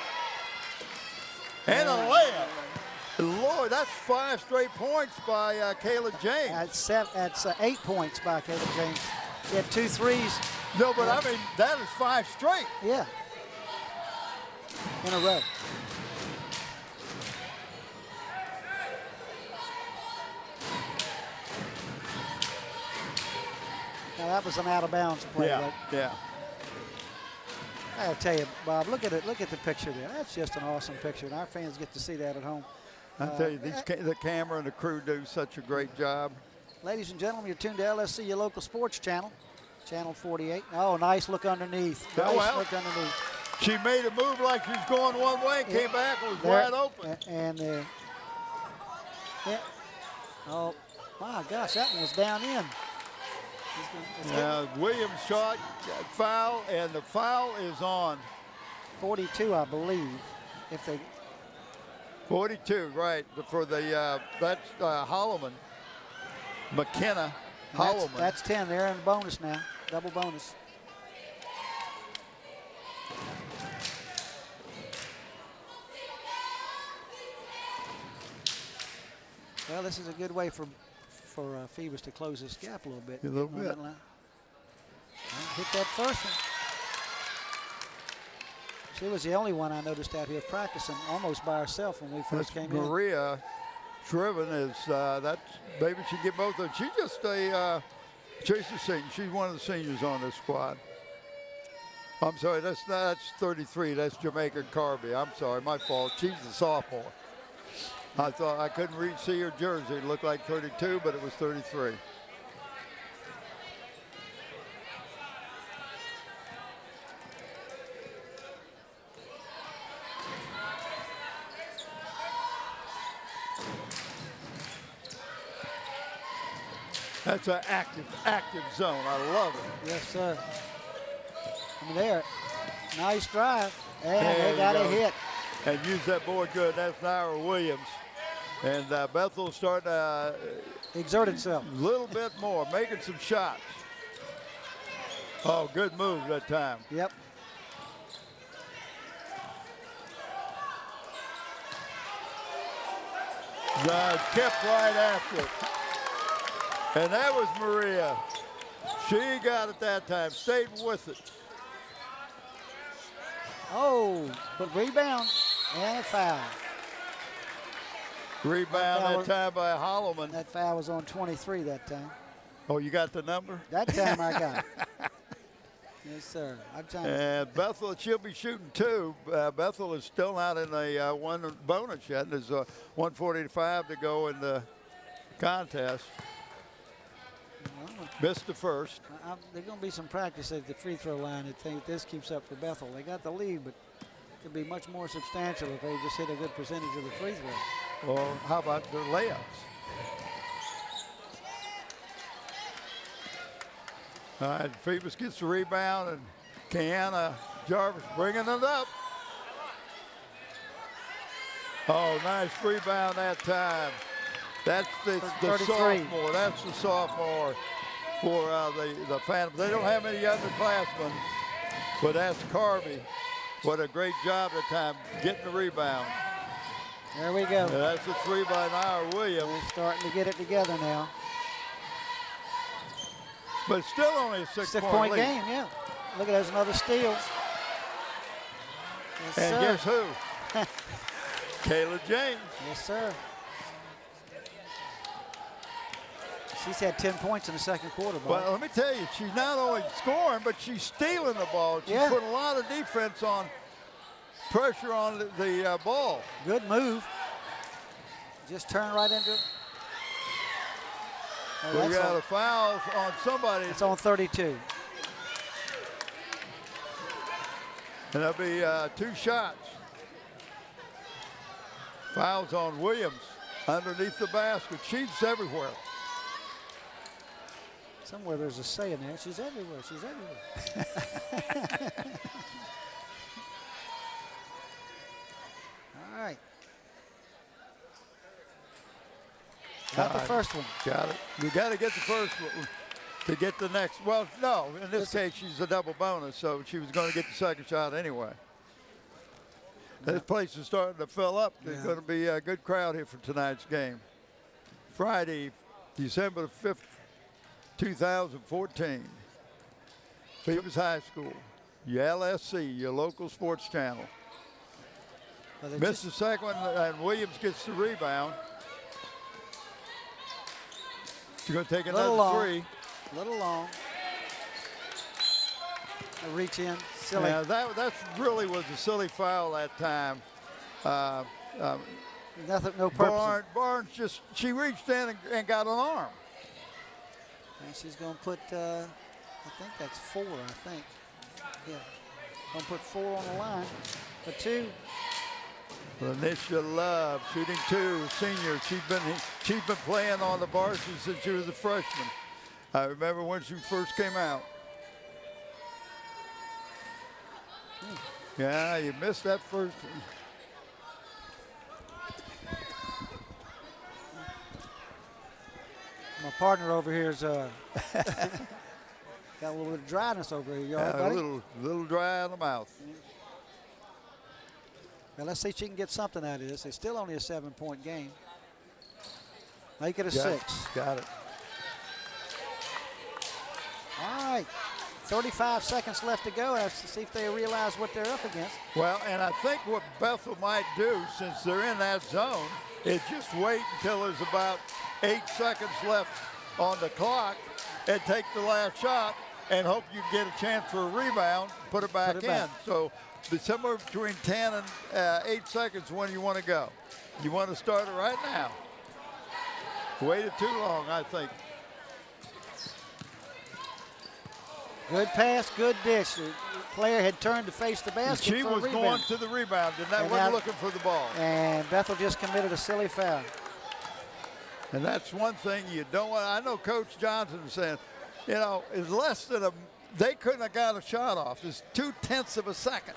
And a layup. Lord, that's 5 straight points by Kayla James. That's 8 points by Kayla James. She had 2 threes. No, but I mean, that is 5 straight. Yeah. In a row. Now, that was an out-of-bounds play. Yeah, yeah. I'll tell you, Bob, look at it. Look at the picture there. That's just an awesome picture, and our fans get to see that at home. I tell you, the camera and the crew do such a great job. Ladies and gentlemen, you're tuned to LSC, your local sports channel, Channel 48. Oh, nice look underneath. Oh, Nice well. look underneath. She made a move like she was going one way and came back and was There- wide open. And yeah. Oh, my gosh, that one was down in. Williams shot, foul, and the foul is on. 42, I believe. If they 42, right, for the, that's Holloman. McKenna Holloman. That's 10. They're in bonus now. Double bonus. Well, this is a good way for Phoebus to close this gap a little bit. A little On bit. that line. Well, hit that first one. She was the only one I noticed out here practicing almost by herself when we first That's came in. Maria Shriven is, that's, maybe she get both of them. She's just a Chaser senior. She's one of the seniors on this squad. I'm sorry, that's 33. That's Jamaica Carby. I'm sorry, my fault. She's a sophomore. I thought I couldn't see her jersey. It looked like 32, but it was 33. That's an active zone. I love it. Yes, sir. I mean, there. Nice drive. And There they you got a go. hit. And use that board good. That's Naira Williams. And Bethel starting a Exert itself. little bit more, making some shots. Oh, good move that time. Yep. Kept right after it. And that was Maria. She got it that time, stayed with it. Oh, but rebound and a foul. Rebound That that time by Holloman. That foul was on 23 that time. Oh, you got the number? That time I got it. Yes, sir. I'm trying to. And Bethel, she'll be shooting two. Bethel is still not in the one bonus yet. There's 145 to go in the contest. Missed the first. There's going to be some practice at the free throw line. I think this keeps up for Bethel. They got the lead, but it could be much more substantial if they just hit a good percentage of the free throws. Or how about their layups? All right, Phoebus gets the rebound, and Kiana Jarvis bringing it up. Oh, nice rebound that time. That's the 33. sophomore. That's the sophomore for the Phantoms. They don't have any underclassmen, but that's Carby. What a great job that time getting the rebound. There we go. That's a three by Naira Williams. They're starting to get it together now. But it's still only a six-point lead. Game, yeah. Look at there's another steal. Yes, And sir. guess who? Kayla James. Yes, sir. She's had 10 points in the second quarter, Bob. Well, let me tell you, she's not only scoring, but she's stealing the ball. She's Yeah. putting a lot of defense on, pressure on the ball. Good move. Just turn right into it. Oh, We that's got on- a foul on somebody. It's on 32. And that'll be 2 shots. Fouls on Williams underneath the basket. She's everywhere. Somewhere there's a saying there. She's everywhere. She's everywhere. All right. Got the first one. Got it. You got to get the first one to get the next. Well, no, in this case, she's a double bonus, so she was going to get the second shot anyway. This place is starting to fill up. There's going to be a good crowd here for tonight's game. Friday, December 5th, 2014. Phoebus High School, your LSC, your local sports channel. Well, they Missed the second one, and Williams gets the rebound. She's going to take Little another long. three. A little long. A reach in, silly. Yeah, that really was a silly foul that time. Nothing, no purpose. Barnes she reached in and got an arm. And she's going to put, I think that's 4, I think. Yeah. Going to put 4 on the line for 2. Lanisha Love shooting 2, senior. She's been playing on the varsity since she was a freshman. I remember when she first came out. Yeah, you missed that first one. My partner over here is got a little bit of dryness over here. You all right, buddy? A little dry on the mouth. Well, let's see if she can get something out of this. It's still only a 7-point game. Make it a Got 6. Got it. All right. 35 seconds left to go. Let's see if they realize what they're up against. Well, and I think what Bethel might do, since they're in that zone, is just wait until there's about 8 seconds left on the clock and take the last shot and hope you get a chance for a rebound, put it back in. So somewhere between 10 and 8 seconds when you want to go. You want to start it right now. Waited too long, I think. Good pass, good dish. The player had turned to face the basket. She for a was rebound. going to the rebound, and And wasn't now- looking for the ball. And Bethel just committed a silly foul. And that's one thing you don't want. I know Coach Johnson is saying, you know, it's less than they couldn't have got a shot off. It's 0.2 of a second.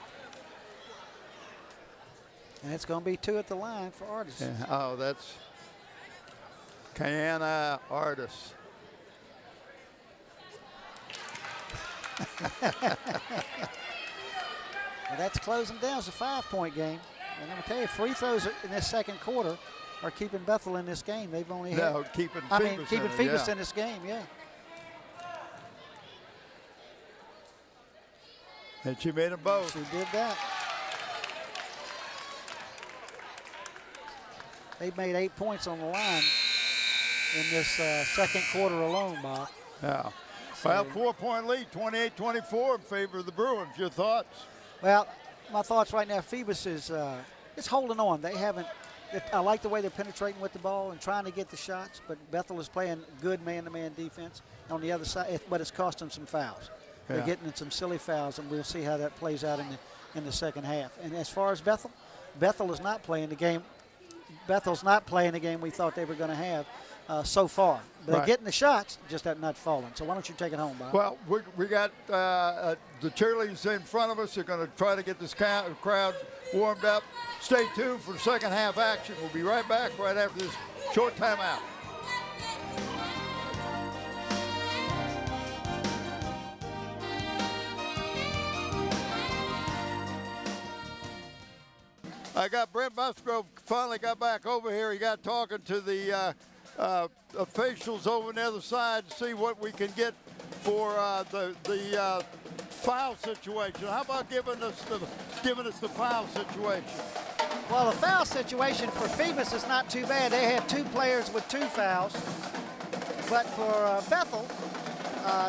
And it's going to be 2 at the line for Artis. Yeah. Oh, that's Kiana Artis. Well, that's closing down. It's a 5-point game. And I'm going to tell you, free throws in this second quarter are keeping Bethel in this game. They've only had, keeping Phoebus in this game, yeah. And she made them both. She did that. They've made 8 points on the line in this second quarter alone, Bob. Yeah. Well, 4-point lead, 28-24 in favor of the Bruins. Your thoughts? Well, my thoughts right now, Phoebus is it's holding on. They haven't. I like the way they're penetrating with the ball and trying to get the shots, but Bethel is playing good man-to-man defense on the other side, but it's cost them some fouls. They're getting in some silly fouls, and we'll see how that plays out in the second half. And as far as Bethel is not playing the game. Bethel's not playing the game we thought they were going to have so far. They're getting the shots, just have not fallen. So why don't you take it home, Bob? Well, we got the cheerleaders in front of us. They're going to try to get this crowd warmed up. Stay tuned for second half action. We'll be right back right after this short timeout. I got Brent Musgrove finally got back over here. He got talking to the officials over on the other side to see what we can get for the foul situation. How about giving us the foul situation? Well, the foul situation for Phoebus is not too bad. They have 2 players with 2 fouls. But for Bethel,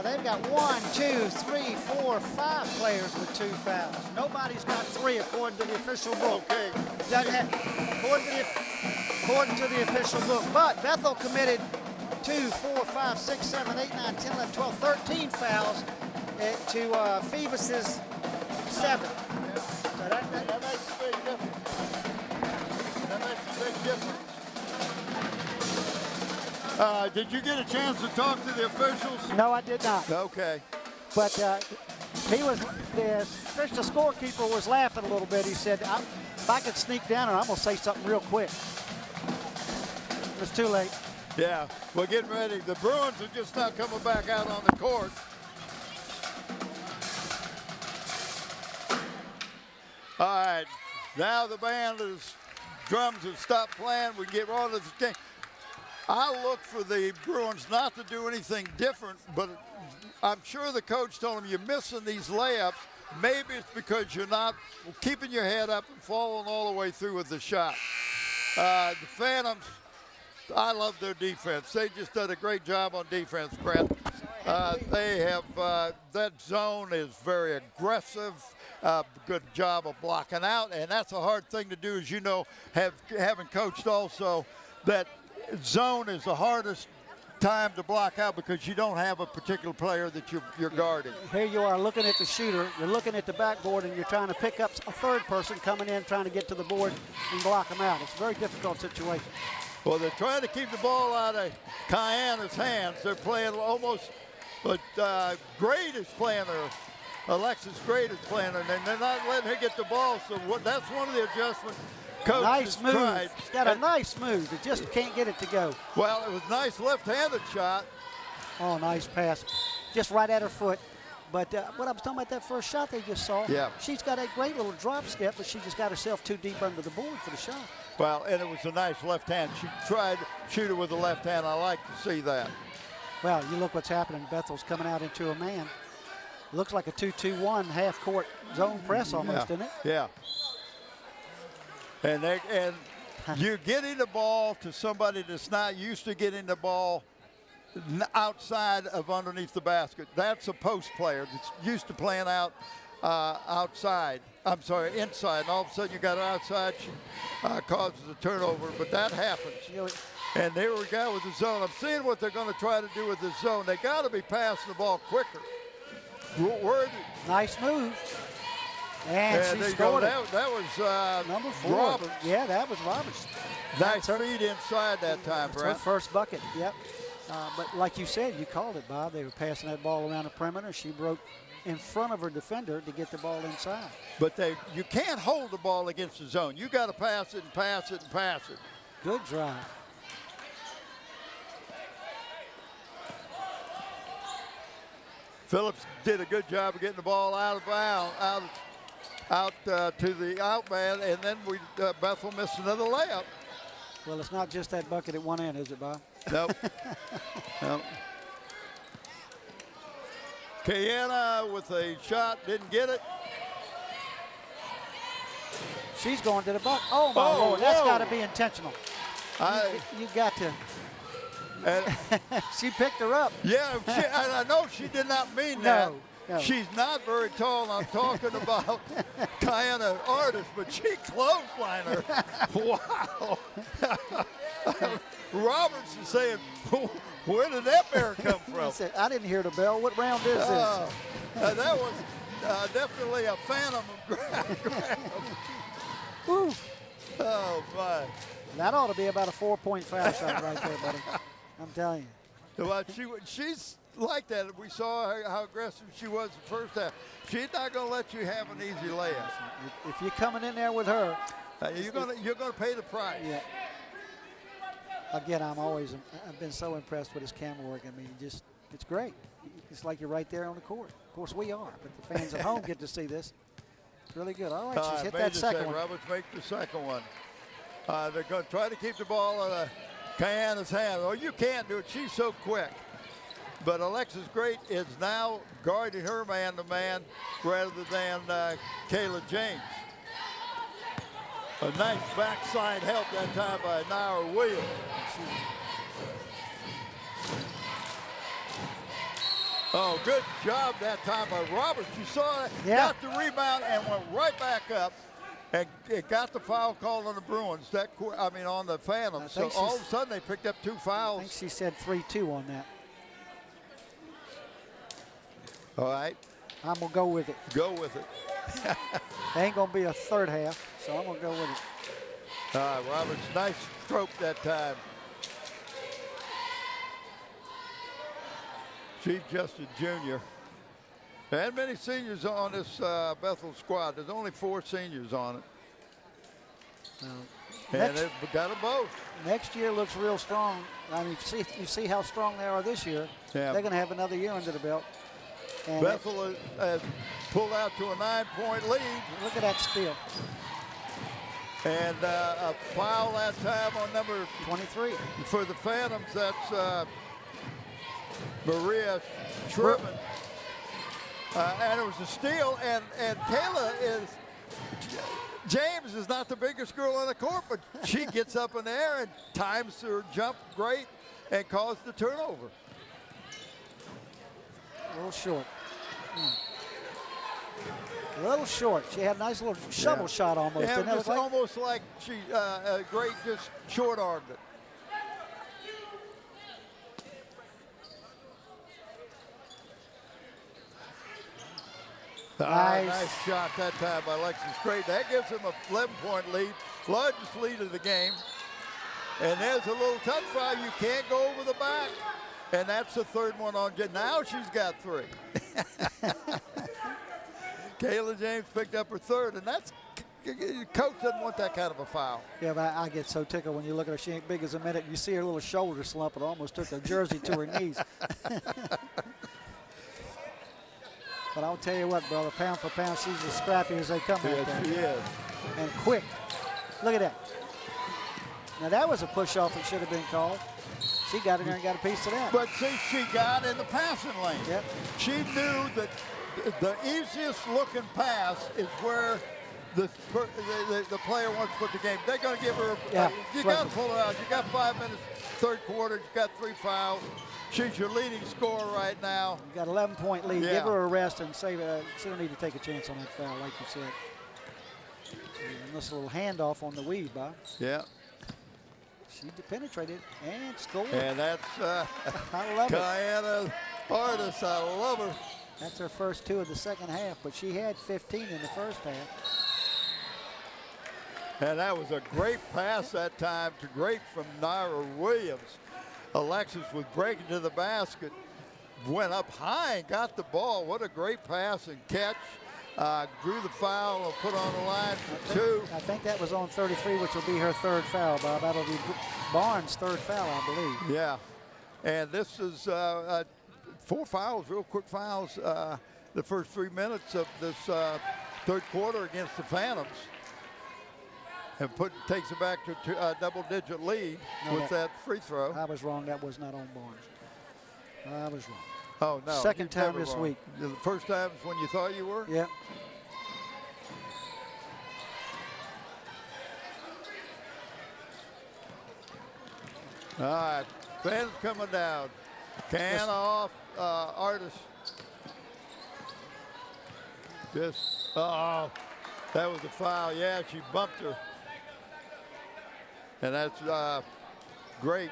they've got 1, 2, 3, 4, 5 players with 2 fouls. Nobody's got 3 according to the official book. Okay. According to the official book. But Bethel committed 2, 4, 5, 6, 7, 8, 9, 10, 11, 12, 13 fouls to Phoebus's 7. So That makes a big difference. That makes a big difference. Did you get a chance to talk to the officials? No, I did not. Okay. But the official scorekeeper was laughing a little bit. He said, if I could sneak down, I'm going to say something real quick. It was too late. Yeah, we're getting ready. The Bruins are just not coming back out on the court. All right, now the drums have stopped playing. We get on to the game. I look for the Bruins not to do anything different, but I'm sure the coach told them you're missing these layups. Maybe it's because you're not keeping your head up and following all the way through with the shot. The Phantoms, I love their defense. They just did a great job on defense, Brett. They have that zone is very aggressive. Good job of blocking out, and that's a hard thing to do, as you know, having coached also. That zone is the hardest time to block out because you don't have a particular player that you're guarding. Here you are looking at the shooter, you're looking at the backboard, and you're trying to pick up a third person coming in, trying to get to the board and block them out. It's a very difficult situation. Well, they're trying to keep the ball out of Kiana's hands. They're playing almost, but Grade is playing her. Alexis Grade is playing her, and they're not letting her get the ball. So that's one of the adjustments. Coach Nice move. Tried. It's got a nice move. It just can't get it to go. Well, it was a nice left-handed shot. Oh, nice pass. Just right at her foot. But what I was talking about, that first shot they just saw, Yeah. she's got a great little drop step, but she just got herself too deep under the board for the shot. Well, and it was a nice left hand. She tried to shoot it with the left hand. I like to see that. Well, you look what's happening. Bethel's coming out into a man. Looks like a 2-2-1 half-court zone press almost, doesn't it? Yeah. And you're getting the ball to somebody that's not used to getting the ball outside of underneath the basket. That's a post player that's used to playing out outside. I'm sorry, inside. And all of a sudden you got her outside. She causes a turnover, but that happens. And there we go with the zone. I'm seeing what they're going to try to do with the zone. They got to be passing the ball quicker. Nice move. And she there you scored go. it. That was Number 4. Roberts. Yeah, that was Roberts. Nice feed inside that time, That's her Brent. first bucket, yep. But like you said, you called it, Bob. They were passing that ball around the perimeter. She broke in front of her defender to get the ball inside. But you can't hold the ball against the zone. You got to pass it and pass it and pass it. Good drive. Phillips did a good job of getting the ball out of bounds, out to the outman, and then Bethel missed another layup. Well, it's not just that bucket at one end, is it, Bob? Nope. Nope. Kiana with a shot, didn't get it. She's going to the bucket. Oh, my Lord, that's whoa. got to be intentional. You got to. She picked her up. Yeah, and I know she did not mean that. No. She's not very tall. I'm talking about Kiana Artist, but she clotheslined her. Wow. Roberts is saying, where did that bear come He from? said, I didn't hear the bell. What round is this? That was definitely a phantom grab. Woo. Oh, my. That ought to be about a 4-point foul shot right there, buddy. I'm telling you. Well, she's like that. We saw how aggressive she was the first half. She's not going to let you have an easy layup. If you're coming in there with her, You're going to pay the price. yeah. Again, I've been so impressed with his camera work. I mean, it's great. It's like you're right there on the court. Of course, we are, but the fans at home get to see this. It's really good. All right, she's hit that second one. Roberts make the second one. They're going to try to keep the ball out of Kiana's hand. Oh, you can't do it. She's so quick. But Alexis Great is now guarding her man-to-man rather than Kayla James. A nice backside help that time by Naira Williams. Oh, good job that time by Roberts. You saw it, got the rebound and went right back up. And it got the foul called on the Bruins. On the Phantoms. So all of a sudden they picked up 2 fouls. I think she said 3-2 on that. All right. I'm going to go with it. Go with it. It ain't going to be a third half, so I'm going to go with it. Roberts, nice stroke that time. Chief Justice Jr. There ain't many seniors on this Bethel squad. There's only 4 seniors on it. And they've got them both. Next year looks real strong. I mean, you see how strong they are this year. Yeah. They're going to have another year under the belt. And Bethel has pulled out to a 9-point lead. Look at that steal. And a foul that time on number 23. For the Phantoms, that's Maria Sherman. And it was a steal, and Kayla James is not the biggest girl on the court, but she gets up in the air and times her jump great and caused the turnover. little short. A little short. She had a nice little shovel shot almost. Yeah, Didn't it it's look like? almost like she Gray just short-armed it. Nice shot that time by Alexis Gray. That gives him a 11-point lead, largest lead of the game. And there's a little touch foul. You can't go over the back. And that's the third one on Jen. Now she's got 3. Kayla James picked up her third, and that's coach doesn't want that kind of a foul. Yeah, but I get so tickled when you look at her. She ain't big as a minute. You see her little shoulder slump. It almost took her jersey to her knees. But I'll tell you what, brother, pound for pound, she's as scrappy as they come out there. She is. And quick. Look at that. Now that was a push-off that should have been called. She got in there and got a piece of that. But see, she got in the passing lane. Yep. She knew that the easiest looking pass is where the player wants to put the game. They're going to give her, you got to pull her out. You got 5 minutes, third quarter, you got 3 fouls. She's your leading scorer right now. You got 11-point lead. Yeah. Give her a rest and save it. She don't need to take a chance on that foul, like you said. And this little handoff on the weave, Bob. Yeah. She penetrated and scored. And that's I love it. Kiana Artis. I love her. That's her first 2 of the second half, but she had 15 in the first half. And that was a great pass that time to great from Naira Williams. Alexis was breaking to the basket, went up high and got the ball. What a great pass and catch. Drew the foul and put on the line for 2. I think that was on 33, which will be her third foul, Bob. That'll be Barnes' third foul, I believe. Yeah. And this is 4 fouls, real quick fouls, the first 3 minutes of this third quarter against the Phantoms. And takes it back to a double-digit lead with that free throw. I was wrong. That was not on Barnes. I was wrong. Oh, no. Second time this week. The first time is when you thought you were? Yeah. All right. Fans coming down. Can off Artis. That was a foul. Yeah, she bumped her. And that's great.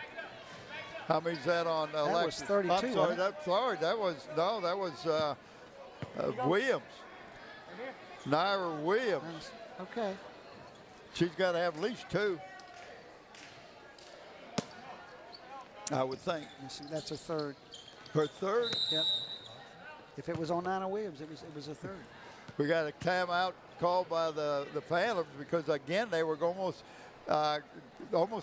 How many's that on Alexis? That was 32. I'm sorry, that was Williams. Naira Williams. Okay. She's got to have at least 2. I would think. That's her third. Her third? Yep. If it was on Nina Williams, it was a third. We got a timeout called by the Phantoms because, again, they were almost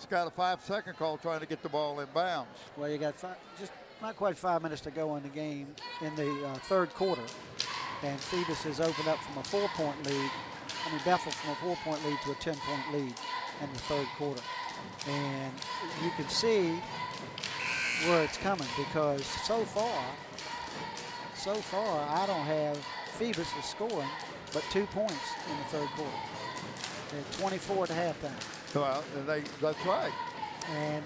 got a 5-second call trying to get the ball in bounds. Well, you got just not quite 5 minutes to go in the game in the third quarter. And Phoebus has opened up from a 4-point lead. Bethel from a 4-point lead to a 10-point lead in the third quarter. And you can see where it's coming because so far, I don't have Phoebus is scoring but 2 points in the third quarter. They're 24 at halftime. Well, that's right. And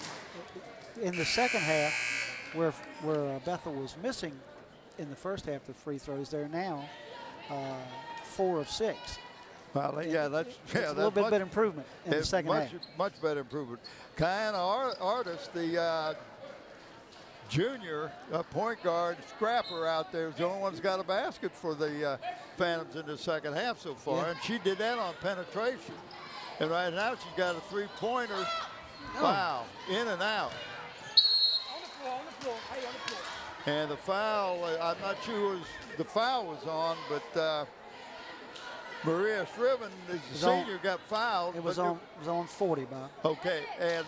in the second half, where Bethel was missing in the first half the free throws, they're now 4 of 6. Well, yeah, that's a little bit better improvement in the second half. Much better improvement. Kiana Artis, the junior point guard scrapper out there, is the only one that's got a basket for the Phantoms in the second half so far, and she did that on penetration. And right now she's got a 3-pointer. Wow, in and out. On the floor. Hey, on the floor. And the foul, I'm not sure who the foul was on, but Maria Shriven, the senior, got fouled. It was on 40, Bob. Okay, and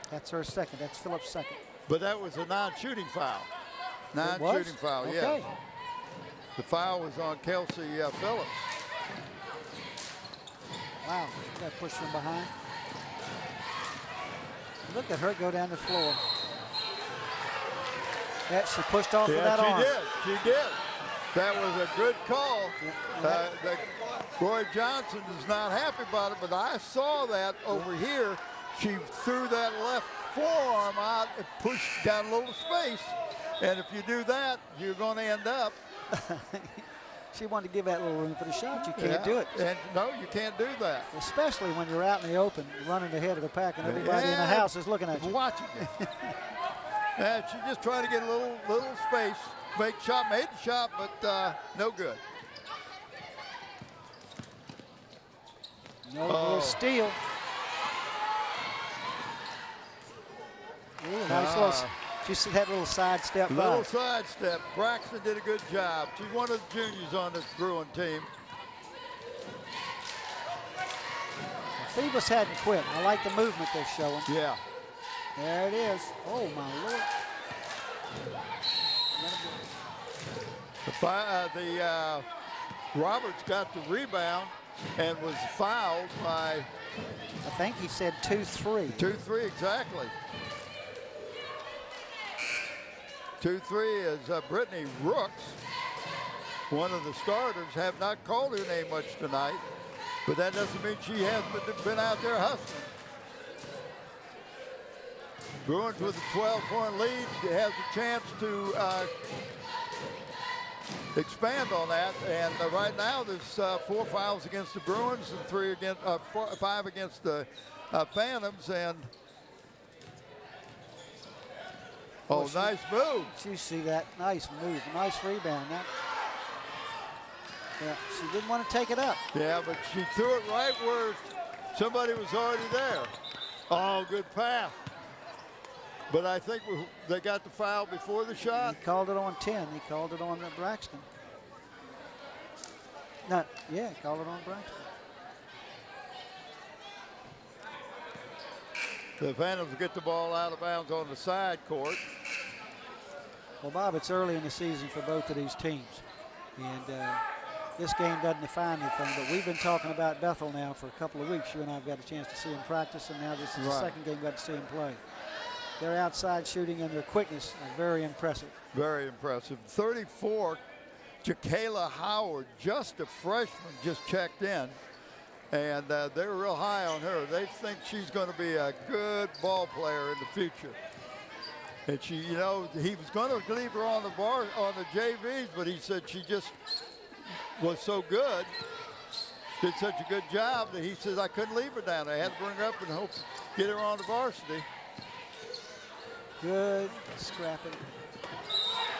that's her second. That's Phillips' second. but that was a non-shooting foul. Non-shooting foul, okay. Yeah. The foul was on Kelsey Phillips. Wow, she got pushed from behind. Look at her go down the floor. Yeah, she pushed off with that arm. She did. That was a good call. Yeah. Roy Johnson is not happy about it, but I saw that over here. she threw that left forearm out and pushed down a little space. And if you do that, you're going to end up. She wanted to give that little room for the shot. You can't do it. And no, you can't do that. Especially when you're out in the open, running ahead of the pack, and everybody in the house is looking at you. Watching it. And she's just trying to get a little space. Made the shot, but no good. No little steal. Ooh, nice little. You see that little sidestep? Little sidestep. Braxton did a good job. She's one of the juniors on this Bruin team. Phoebus hadn't quit. I like the movement they're showing. Yeah. There it is. Oh, my Lord. Roberts got the rebound and was fouled by. I think he said 2-3. 2-3, exactly. 2-3 is Brittany Rooks, one of the starters. Have not called her name much tonight, but that doesn't mean she hasn't been out there hustling. Bruins with a 12-point lead has a chance to expand on that. And right now there's 4 fouls against the Bruins and 5 against the Phantoms. And nice move. Did you see that? Nice move. Nice rebound. Yeah, she didn't want to take it up. Yeah, but she threw it right where somebody was already there. Oh, good pass. But I think they got the foul before the shot. He called it on 10. He called it on Braxton. He called it on Braxton. The Phantoms get the ball out of bounds on the side court. Well, Bob, it's early in the season for both of these teams. And this game doesn't define anything, but we've been talking about Bethel now for a couple of weeks. You and I have got a chance to see him practice, and now this is the second game we got to see him play. Their outside shooting and their quickness are very impressive. Very impressive. 34, Jacayla Howard, just a freshman, just checked in. And they're real high on her. They think she's going to be a good ball player in the future. And she, he was going to leave her on the JVs, but he said she just was so good, did such a good job that he says I couldn't leave her down there. I had to bring her up and hope get her on the varsity. Good scrapping.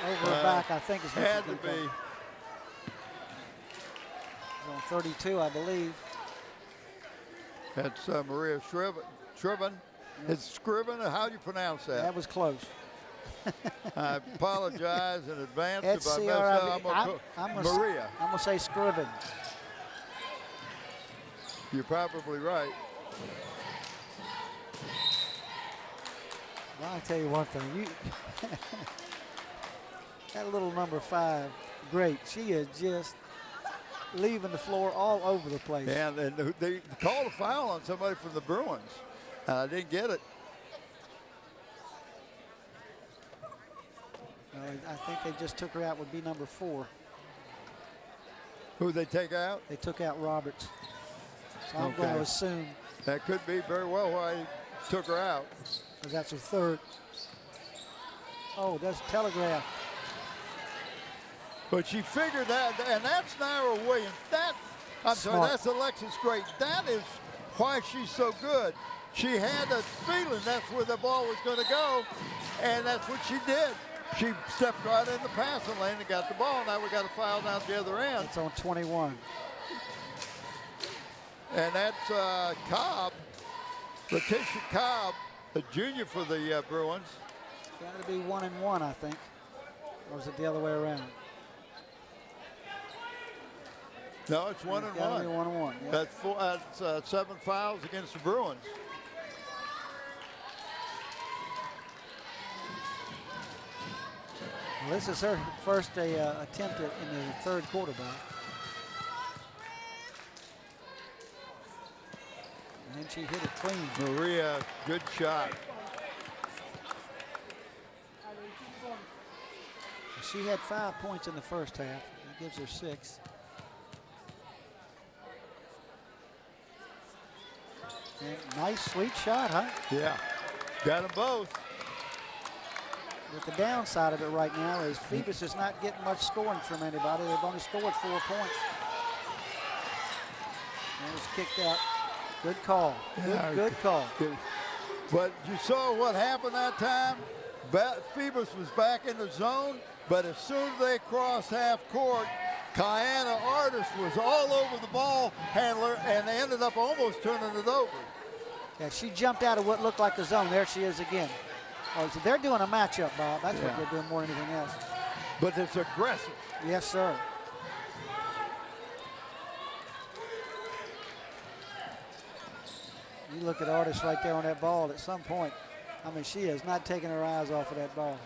Over her back, I think is what had to be. It's on 32, I believe. That's Maria Scriven. It's Scriven. How do you pronounce that? That was close. I apologize in advance if I messed up. Maria. I'm going to say Scriven. You're probably right. Well, I'll tell you one thing. That little number 5, great. She is just leaving the floor all over the place. And they called a foul on somebody from the Bruins. I didn't get it. I think they just took her out, would be number 4. Who they take out? They took out Roberts. So I'm going to assume. That could be very well why he took her out. Because that's her 3rd. Oh, that's telegraph. But she figured that, and that's Naira Williams. That's Alexis Great. That is why she's so good. She had a feeling that's where the ball was going to go, and that's what she did. She stepped right in the passing lane and got the ball. Now we got a foul down the other end. It's on 21. And that's Cobb, Letitia Cobb, a junior for the Bruins. Got to be 1-1, I think. Or was it the other way around? No, it's 1-1. Got to be 1-1. Yep. That's 7 fouls against the Bruins. Well, this is her first attempt in the 3rd quarter, Bob. And then she hit it clean. Maria, good shot. She had 5 points in the first half. That gives her 6. And nice, sweet shot, huh? Yeah. Got them both. But the downside of it right now is Phoebus is not getting much scoring from anybody. They've only scored 4 points. And it's kicked out. Good call. Good call. Good. But you saw what happened that time? Phoebus was back in the zone, but as soon as they crossed half court, Kiana Artist was all over the ball handler, and they ended up almost turning it over. Yeah, she jumped out of what looked like the zone. There she is again. Oh, so they're doing a matchup, Bob. That's what they're doing more than anything else. But it's aggressive. Yes, sir. You look at Artist right there on that ball at some point. I mean, she is not taking her eyes off of that ball.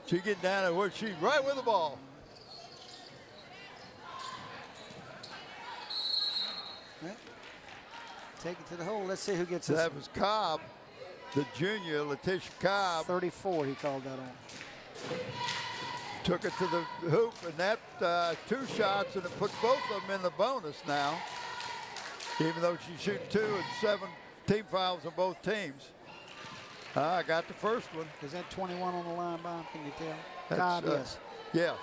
She get down to where she's right with the ball. Right. Take it to the hole. Let's see who gets So this. that was Cobb, the junior, Letitia Cobb. 34, he called that on. Took it to the hoop, and that 2 shots, and it puts both of them in the bonus now. Even though she shoots 2 and 7 team fouls on both teams. I got the first one. Is that 21 on the line, Bob? Can you tell? That's, Cobb, yes. Yes.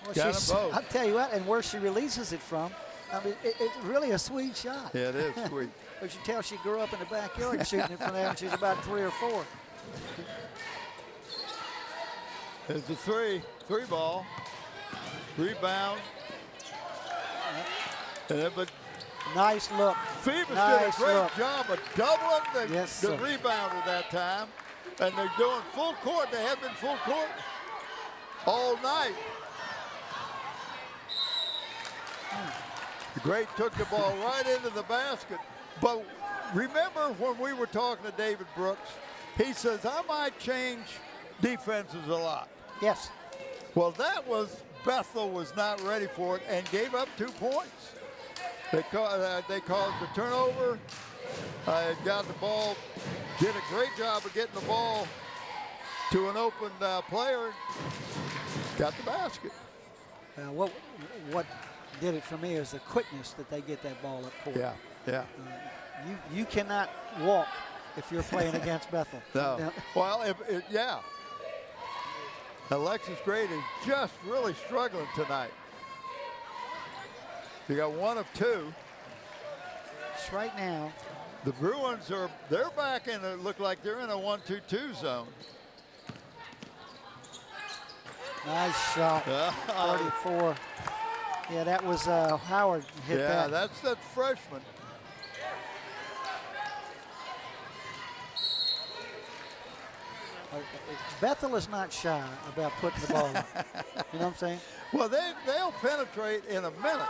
Well, Got 'em both. I'll tell you what, and where she releases it from, I mean, it's really a sweet shot. Yeah, it is sweet. But you tell she grew up in the backyard shooting it from there when she was about 3 or 4. There's a 3 ball. Rebound. But Nice look. Phoebus Nice did a great look. job of doubling the Yes, sir. rebound at that time. And they're doing full court. They have been full court all night. Great took the ball right into the basket. But remember when we were talking to David Brooks, he says, I might change defenses a lot. Yes. Well, that was, Bethel was not ready for it and gave up 2 points. They caused the turnover, got the ball, did a great job of getting the ball to an open player, got the basket. What did it for me is the quickness that they get that ball up court. Yeah. You cannot walk if you're playing against Bethel. No. Well, yeah. Alexis Grady just really struggling tonight. You got 1 of 2. Just right now. The Bruins they're back in look like they're in a 1-2-2 zone. Nice shot. 34. Yeah, that was Howard hit that. Yeah, that's that freshman. Bethel is not shy about putting the ball in. You know what I'm saying? Well, they'll penetrate in a minute.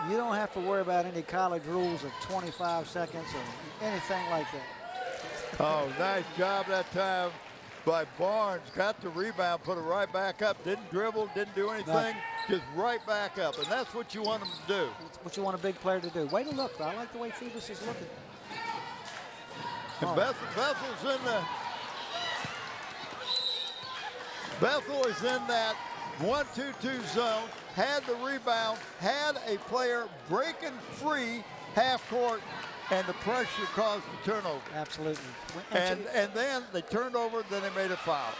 You don't have to worry about any college rules of 25 seconds or anything like that. Oh, nice job that time by Barnes. Got the rebound, put it right back up. Didn't dribble, didn't do anything. Just right back up. And that's what you want them to do. That's what you want a big player to do. Way to look. I like the way Phoebus is looking. And Bethel's in the... Bethel is in that 1-2-2 zone, had the rebound, had a player breaking free half court, and the pressure caused the turnover. Absolutely. And then they turned over, then they made a foul.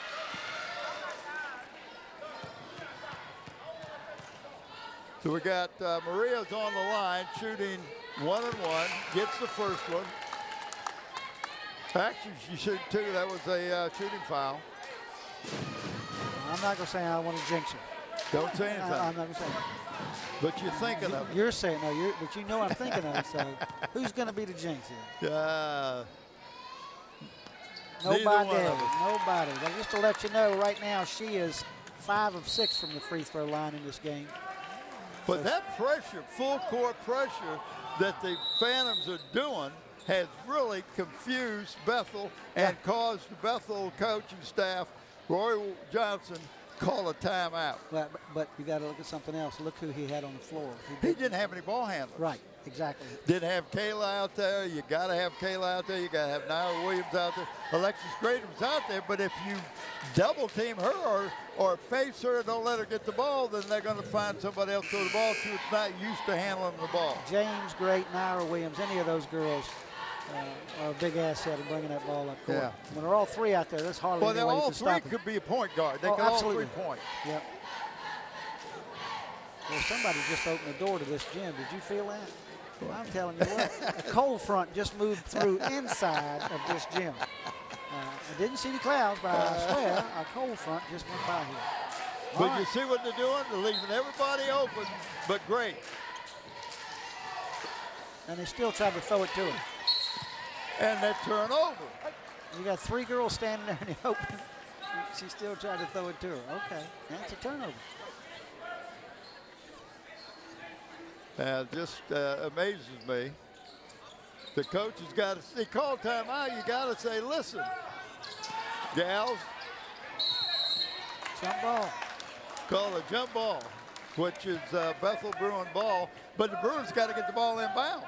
So we got Maria's on the line, shooting 1-and-1, gets the first one. Actually, she shoot 2. That was a shooting foul. I'm not going to say I want to jinx her. Don't say anything. I'm not going to say it. But you're thinking of it. You're saying, no, but you know I'm thinking of it, so who's going to be the jinx here? Neither Nobody. one of us. Nobody. But just to let you know, right now she is 5 of 6 from the free throw line in this game. But that pressure, full court pressure that the Phantoms are doing has really confused Bethel and caused the Bethel coaching staff, Roy Johnson, call a timeout. But But you got to look at something else. Look who he had on the floor. He didn't have any ball handlers. Right, exactly. Didn't have Kayla out there. You got to have Kayla out there. You got to have Naira Williams out there. Alexis Graham's out there. But if you double team her or face her and don't let her get the ball, then they're going to find somebody else to throw the ball to who's not used to handling the ball. James, Great, Naira Williams, any of those girls are a big asset in bringing that ball up court. Yeah. When they're all three out there, there's hardly Well, any way you all can three stop them. could be a point guard. They Oh, could all absolutely. 3 point. Yep. Well, somebody just opened the door to this gym. Did you feel that? Well, I'm telling you what, a cold front just moved through inside of this gym. I didn't see the clouds, but I swear a cold front just went by here. All But right. you see what they're doing? They're leaving everybody open, but great. And they still tried to throw it to him. And that turnover. You got 3 girls standing there in the open. She still tried to throw it to her. Okay, that's a turnover. Just amazes me. The coach has got to, they call timeout, you got to say, listen, gals, Jump ball. call a jump ball, which is Bethel Bruin ball, but the Bruins got to get the ball in bounds.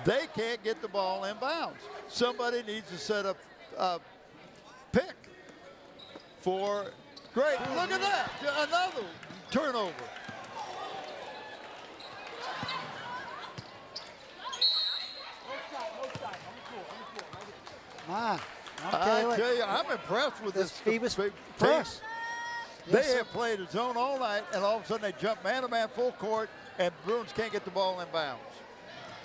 They can't get the ball in bounds. Somebody needs to set up a pick for, great, look at that, another turnover. My, I tell you, I'm impressed with this this Phoebus big press. team. Yes, They sir. have played a zone all night, and all of a sudden they jump man-to-man full court, and Bruins can't get the ball in bounds.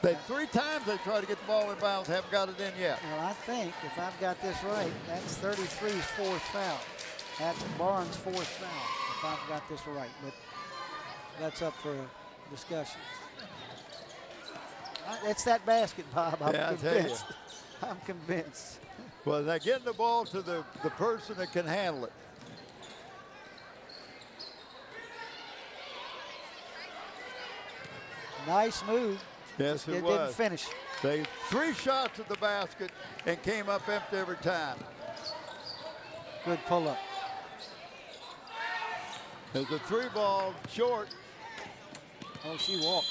3 times they tried to get the ball in bounds, haven't got it in yet. Well, I think if I've got this right, that's 33's 4th foul. That's Barnes' 4th foul, if I've got this right. But that's up for discussion. It's that basket, Bob. I'm Yeah, I tell you. convinced. I'm convinced. Well, they're getting the ball to the person that can handle it. Nice move. Yes, it It was. didn't finish. They 3 shots at the basket and came up empty every time. Good pull-up. There's a 3 ball short. Oh, she walked.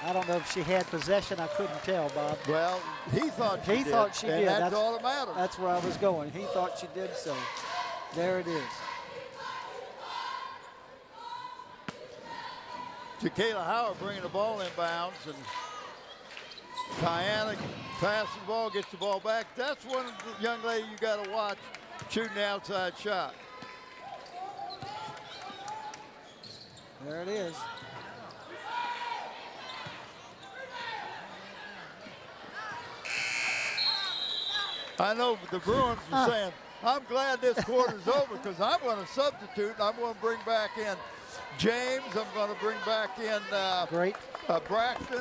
I don't know if she had possession. I couldn't tell, Bob. Well, he thought she He did. thought she and did. That's all that matters. That's where I was going. He thought she did, so there it is. Jacayla Howard bringing the ball in bounds, and Diana passes the ball, gets the ball back. That's one of the young lady you got to watch shooting the outside shot. There it is. I know the Bruins are saying, I'm glad this quarter's over because I'm going to substitute. I'm going to bring back in James. I'm going to bring back in Great. Braxton.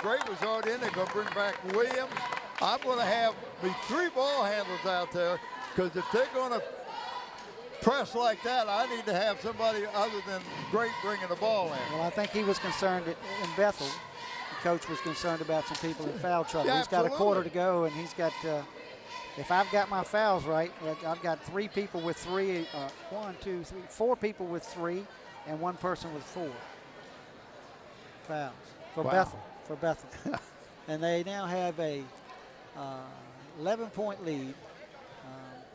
Great was already in. They're going to bring back Williams. I'm going to have the 3 ball handlers out there because if they're going to press like that, I need to have somebody other than Great bringing the ball in. Well, I think he was concerned in Bethel. The coach was concerned about some people in foul trouble. Yeah, He's got a quarter to absolutely. go, and he's got, if I've got my fouls right, I've got 3 people with 3, 4 people with 3, and 1 person with 4 fouls for Wow. Bethel. For Bethel. And they now have a 11-point lead.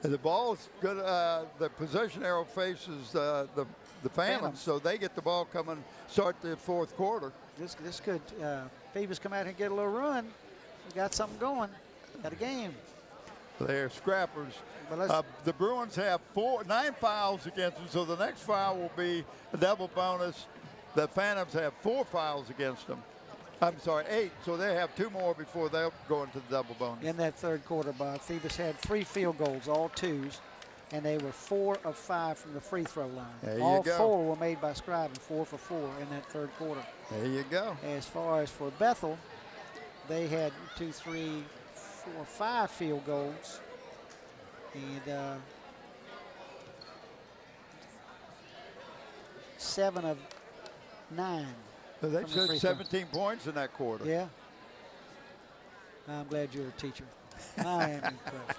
And the ball's good. The possession arrow faces the Phantoms, Phantoms. so they get the ball coming, start the 4th quarter. This could, Phoebus come out here and get a little run. We got something going. Got a game. They're scrappers. But let's, The Bruins have 9 fouls against them, so the next foul will be a double bonus. The Phantoms have 4 fouls against them. I'm sorry, 8, so they have 2 more before they'll go into the double bonus. in that 3rd quarter, Bob, Phoebus had 3 field goals, all 2s, and they were 4 of 5 from the free throw line. There you all go. 4 were made by Scriven, 4 for 4 in that 3rd quarter. There you go. As far as for Bethel, they had 2, 3, 4, 5 field goals, and 7 of 9. So they from the free showed throw. 17 points in that quarter. Yeah. I'm glad you're a teacher. I am impressed.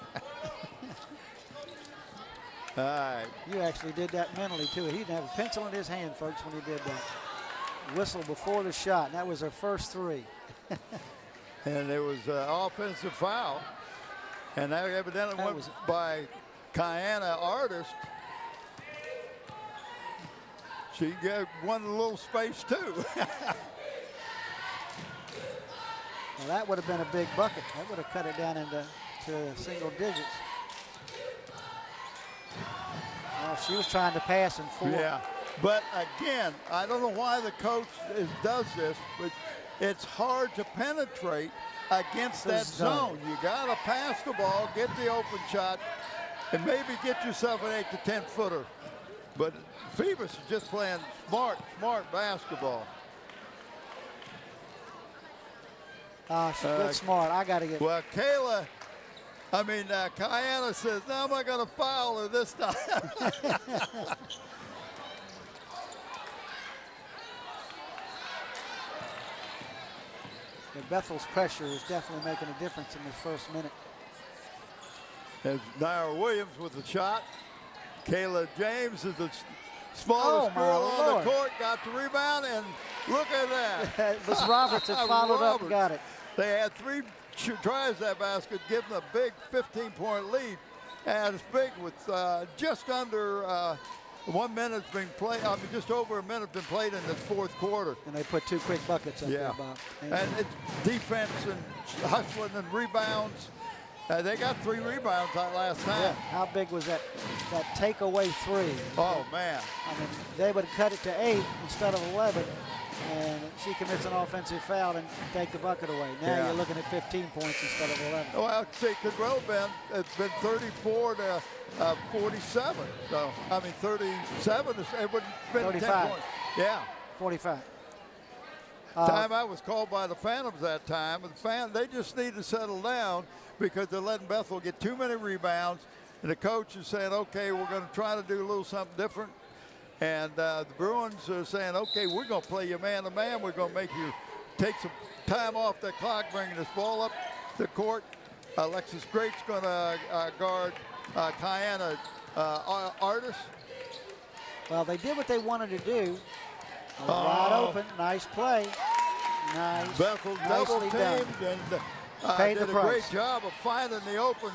All right. You actually did that mentally, too. He didn't have a pencil in his hand, folks, when he did that. Whistle before the shot, and that was our first 3. And it was an offensive foul. And that evidently That went was- by Kiana Artist. She got one little space, too. Well, that would have been a big bucket. That would have cut it down into single digits. Oh, she was trying to pass in 4. Yeah, but again, I don't know why the coach does this, but it's hard to penetrate against that zone. You got to pass the ball, get the open shot, and maybe get yourself an 8 to 10 footer. But Phoebus is just playing smart basketball. She looks smart. I got to get. Well, Kiana says, "No, I'm not going to foul her this time." Bethel's pressure is definitely making a difference in the first minute. There's Naira Williams with the shot. Kayla James is the smallest girl on the court, got the rebound, and look at that. It was Roberts that followed up and got it. They had 3 tries that basket, giving a big 15-point lead. And it's big with just under 1 minute's been played. Just over a minute been played in the fourth quarter. And they put 2 quick buckets up there, Bob. And it's defense and hustling and rebounds. They got 3 rebounds that last time. Yeah. How big was that takeaway 3? Oh, man. I mean, they would cut it to 8 instead of 11, and she commits an offensive foul and take the bucket away. Now you're looking at 15 points instead of 11. Well, see, could well been, it's been 34 to 47. So, 37, it would have been 10 35. points. Yeah. 45. Time I was called by the Phantoms that time. And they just need to settle down because they're letting Bethel get too many rebounds. And the coach is saying, okay, we're going to try to do a little something different. And the Bruins are saying, okay, we're going to play you man-to-man. We're going to make you take some time off the clock, bringing this ball up the court. Alexis Great's going to guard Kiana Artist. Well, they did what they wanted to do. Wide open, nice play. Nice. Bethel double Nicely teamed done. and Paid did the a great price. job of finding the open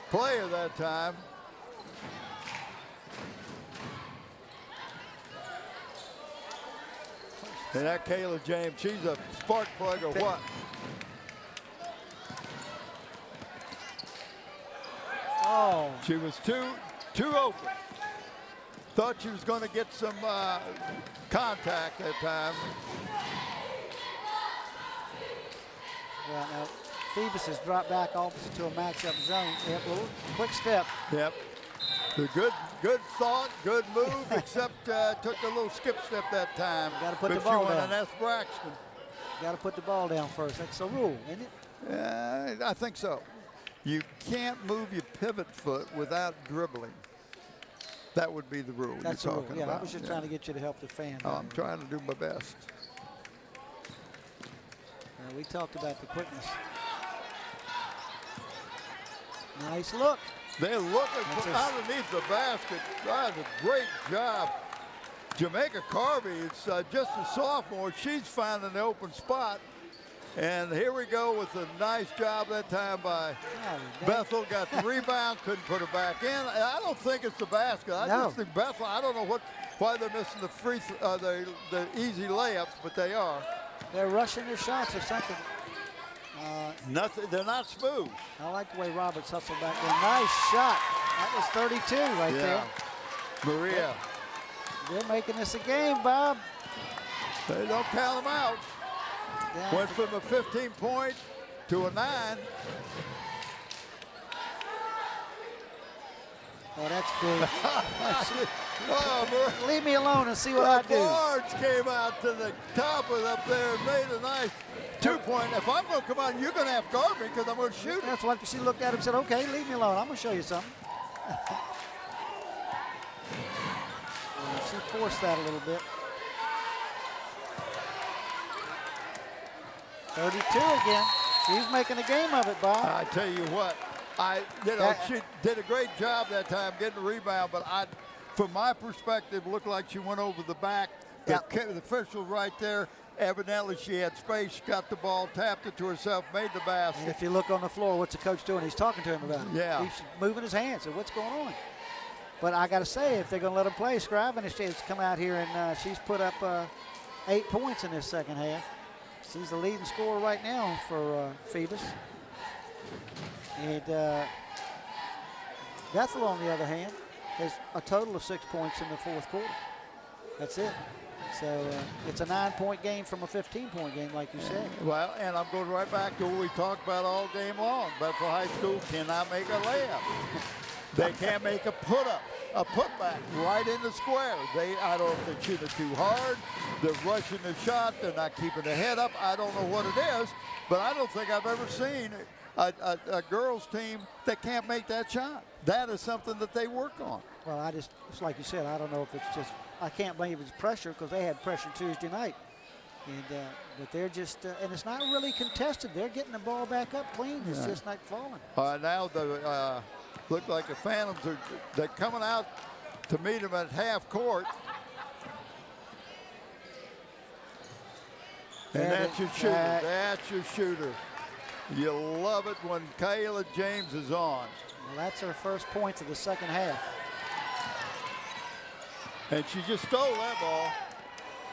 player that time. And that Kayla James, she's a spark plug or what? Oh, She was too open. Thought she was going to get some contact that time. well, now Phoebus has dropped back opposite to a matchup zone. Yep, a little quick step. Yep. The good thought, good move, except took a little skip step that time. Gotta put the But ball she went down. an S. Braxton. Got to put the ball down first. That's the rule, isn't it? I think so. You can't move your pivot foot without dribbling. That would be the rule That's you're the rule. talking Yeah, about. I was just trying to get you to help the fan. Oh, I'm trying to do my best. We talked about the quickness. Nice look. They're looking That's for a- underneath the basket. Does a great job. Jamaica Carvey is just a sophomore. She's finding the open spot. And here we go with a nice job that time by Bethel. Got the rebound, couldn't put it back in. And I don't think it's the basket. I No. just think Bethel, I don't know why they're missing the easy layups, but they are. They're rushing their shots or something. Nothing. They're not smooth. I like the way Roberts hustled back there. Nice shot. That was 32 right there. Maria. They're making this a game, Bob. They don't count them out. Down Went for- from a 15-point to a 9. Oh, that's big. Oh, Leave me alone and see what I do. Barnes came out to the top of up there and made a nice 2-point. If I'm going to come out, you're going to have to guard me because I'm going to shoot it. That's what she looked at him and said, okay, leave me alone. I'm going to show you something. She forced that a little bit. 32 again. She's making a game of it, Bob. I tell you what, She did a great job that time getting the rebound, but from my perspective, looked like she went over the back. The official right there, evidently she had space. She got the ball, tapped it to herself, made the basket. And if you look on the floor, what's the coach doing? He's talking to him about it. Yeah. He's moving his hands. So what's going on? But I got to say, if they're going to let him play, Scriven has come out here and she's put up 8 points in this second half. She's the leading scorer right now for Phoebus. And Bethel, on the other hand, has a total of 6 points in the fourth quarter. That's it. So it's a 9-point game from a 15-point game, like you said. Well, and I'm going right back to what we talked about all game long. Bethel High School cannot make a layup. They can't make a putback right in the square. I don't know if they're shooting too hard. They're rushing the shot. They're not keeping their head up. I don't know what it is, but I don't think I've ever seen a girls team that can't make that shot. That is something that they work on. Well, it's like you said, I don't know if it's just, I can't believe it's pressure because they had pressure Tuesday night. And but they're just, and it's not really contested. They're getting the ball back up clean. It's just not falling. Now the look like the Phantoms they're coming out to meet them at half court. And that's your shooter. That's your shooter. You love it when Kayla James is on. Well, that's her first points of the second half. And she just stole that ball.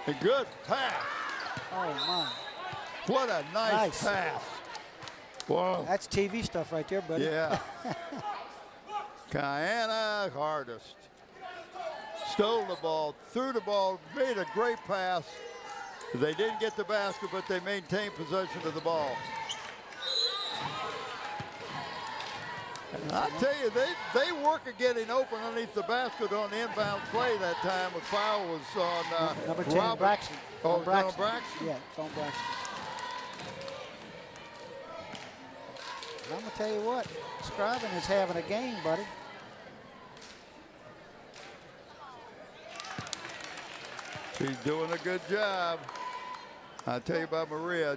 A good pass. Oh, my. What a nice pass. Whoa. That's TV stuff right there, buddy. Yeah. Kiana Hardest stole the ball, threw the ball, made a great pass. They didn't get the basket, but they maintained possession of the ball. I tell you, they work at getting open underneath the basket on the inbound play that time. The foul was on number 10, Robert. Braxton. Oh, it's on Braxton? Yeah, it's on Braxton. I'm going to tell you what, Scriven is having a game, buddy. She's doing a good job. I tell you about Maria,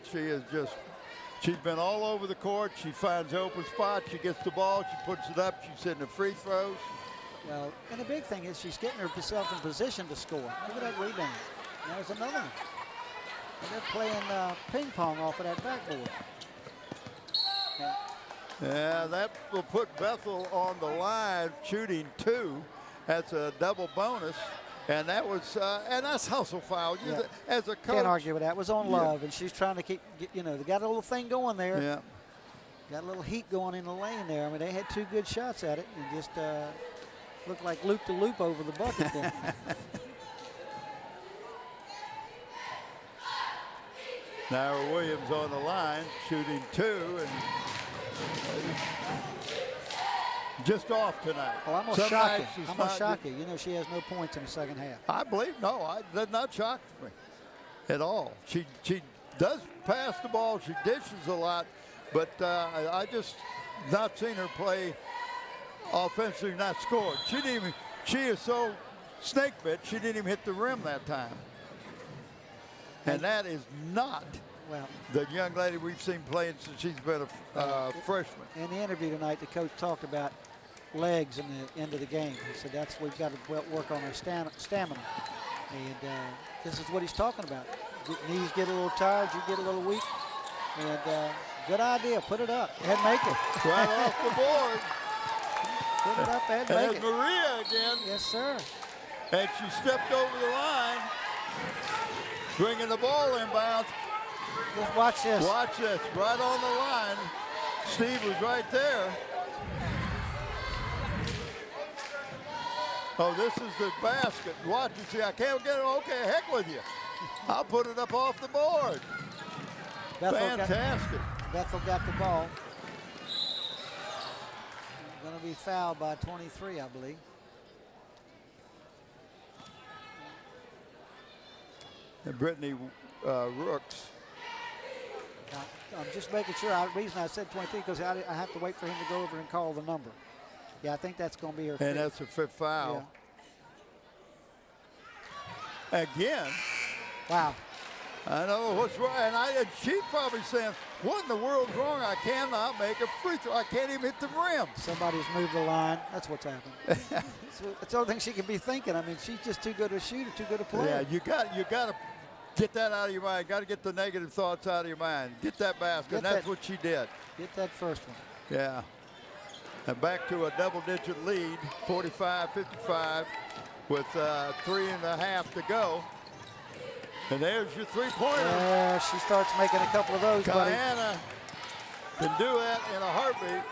she's been all over the court. She finds open spots. She gets the ball. She puts it up. She's hitting the free throws. Well, and the big thing is she's getting herself in position to score. Look at that rebound. There's another one. And they're playing ping pong off of that backboard. Yeah, that will put Bethel on the line shooting 2. That's a double bonus. And that was, and that's hustle foul. Yeah. As a coach. Can't argue with that. It was on Love, and she's trying to keep, they got a little thing going there. Yeah. Got a little heat going in the lane there. I mean, they had 2 good shots at it and just looked like loop-to-loop over the bucket there. Now Williams on the line, shooting 2, and just off tonight. Well, I'm going to shock you. I'm going to shock you. You know she has no points in the second half. I believe, that not shock me at all. She does pass the ball. She dishes a lot, but I just not seen her play offensively, not scored. She is so snake bit, she didn't even hit the rim that time. And that is not the young lady we've seen playing since she's been a freshman. In the interview tonight, the coach talked about legs in the end of the game. He said we've got to work on our stamina. And this is what he's talking about. Knees get a little tired, you get a little weak. And good idea, put it up and make it. Right off the board. Put it up and make it. Maria again. Yes, sir. And she stepped over the line, bringing the ball inbounds. Just watch this. Watch this, right on the line. Steve was right there. Oh, this is the basket. Watch it. See, I can't get it. Okay, heck with you. I'll put it up off the board. Fantastic. Bethel got the ball. Going to be fouled by 23, I believe. And Brittany Rooks. I'm just making sure. The reason I said 23 because I have to wait for him to go over and call the number. Yeah, I think that's going to be her fifth. And that's her 5th foul. Yeah. Again. Wow. I know what's wrong. And she's probably saying, what in the world's wrong? I cannot make a free throw. I can't even hit the rim. Somebody's moved the line. That's what's happened. That's the only thing she can be thinking. I mean, she's just too good a shooter, too good a player. Yeah, you got to get that out of your mind. Got to get the negative thoughts out of your mind. Get that basket, and that's what she did. Get that first one. Yeah. And back to a double-digit lead, 45-55, with 3.5 to go. And there's your three-pointer. Yeah, she starts making a couple of those, buddy. Diana can do that in a heartbeat.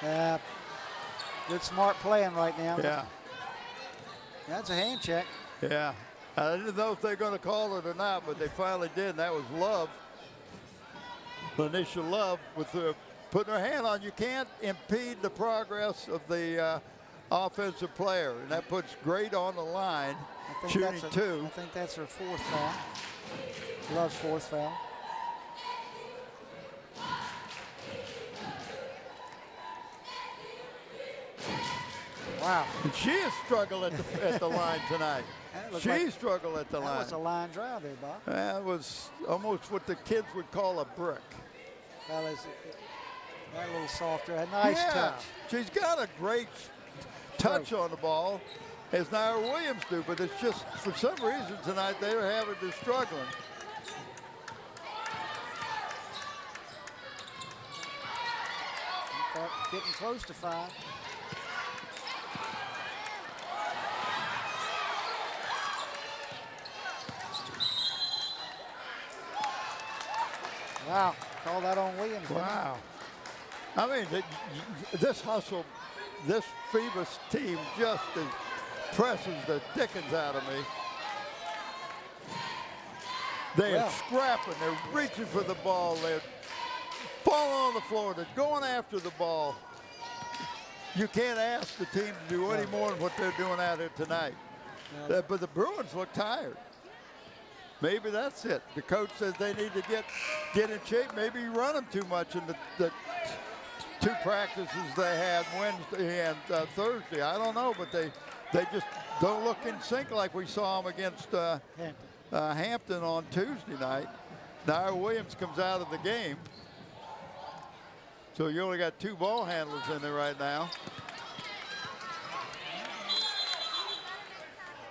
Yeah, good smart playing right now. Yeah, That's a hand check. yeah. I didn't know if they're going to call it or not, but they finally did, and that was Love. Lanisha Love with putting her hand on. You can't impede the progress of the offensive player, and that puts Great on the line, shooting two. I think that's her fourth foul. Love's fourth foul. Wow. And she has struggled at the line tonight. She struggled at the line. That was a line drive there, Bob. That was almost what the kids would call a brick. Well, that a little softer. A nice touch. She's got a great touch on the ball, as Naira Williams do, but it's just, for some reason tonight, they're struggling. Getting close to 5. Wow, call that on Williams. Wow. I mean, this hustle, this Phoebus team just presses the dickens out of me. They're scrapping, they're reaching for the ball, they're falling on the floor, they're going after the ball. You can't ask the team to do any more than what they're doing out here tonight. But the Bruins look tired. Maybe that's it. The coach says they need to get in shape. Maybe you run them too much in the 2 practices they had Wednesday and Thursday. I don't know, but they just don't look in sync like we saw them against Hampton on Tuesday night. Naira Williams comes out of the game. So you only got 2 ball handlers in there right now.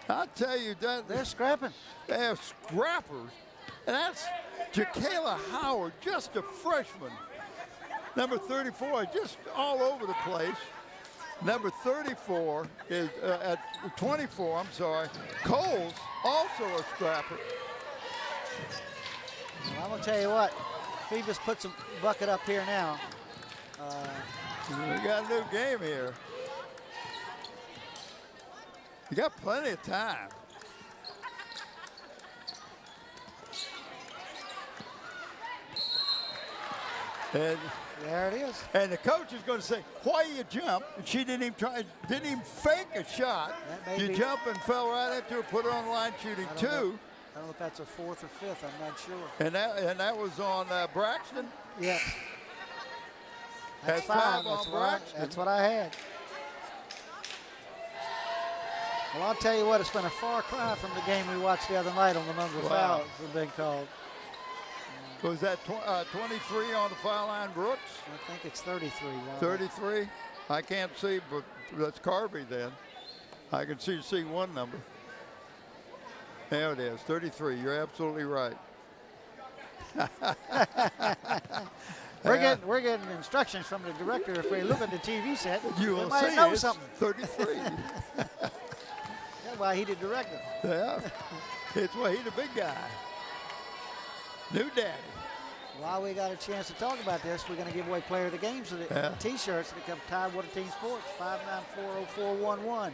I'll tell you that they're scrapping. They're scrappers. And that's Jakayla Howard, just a freshman. Number 34, just all over the place. Number 34 is at 24, I'm sorry. Coles, also a scrapper. Well, I'm going to tell you what. Phoebus puts a bucket up here now. We got a new game here. You got plenty of time. And there it is. And the coach is going to say, why you jump? And she didn't even fake a shot. You jump and fell right into her, put her on the line shooting 2. I don't know if that's a 4th or 5th. I'm not sure. And that was on Braxton? Yes. That's 5 on Braxton. That's what I had. Well, I'll tell you what, it's been a far cry from the game we watched the other night on the number of fouls that have been called. Was that 23 on the foul line, Brooks? I think it's 33. 33? I can't see, but that's Carby then. I can see one number. There it is, 33. You're absolutely right. We're getting instructions from the director. If we look at the TV set, you will might see know it's something. 33. That's why he the director. Yeah, it's why he's a big guy. New daddy. While we got a chance to talk about this, we're going to give away player of the games to the T-shirts that become Tidewater Team Sports, 594-0411.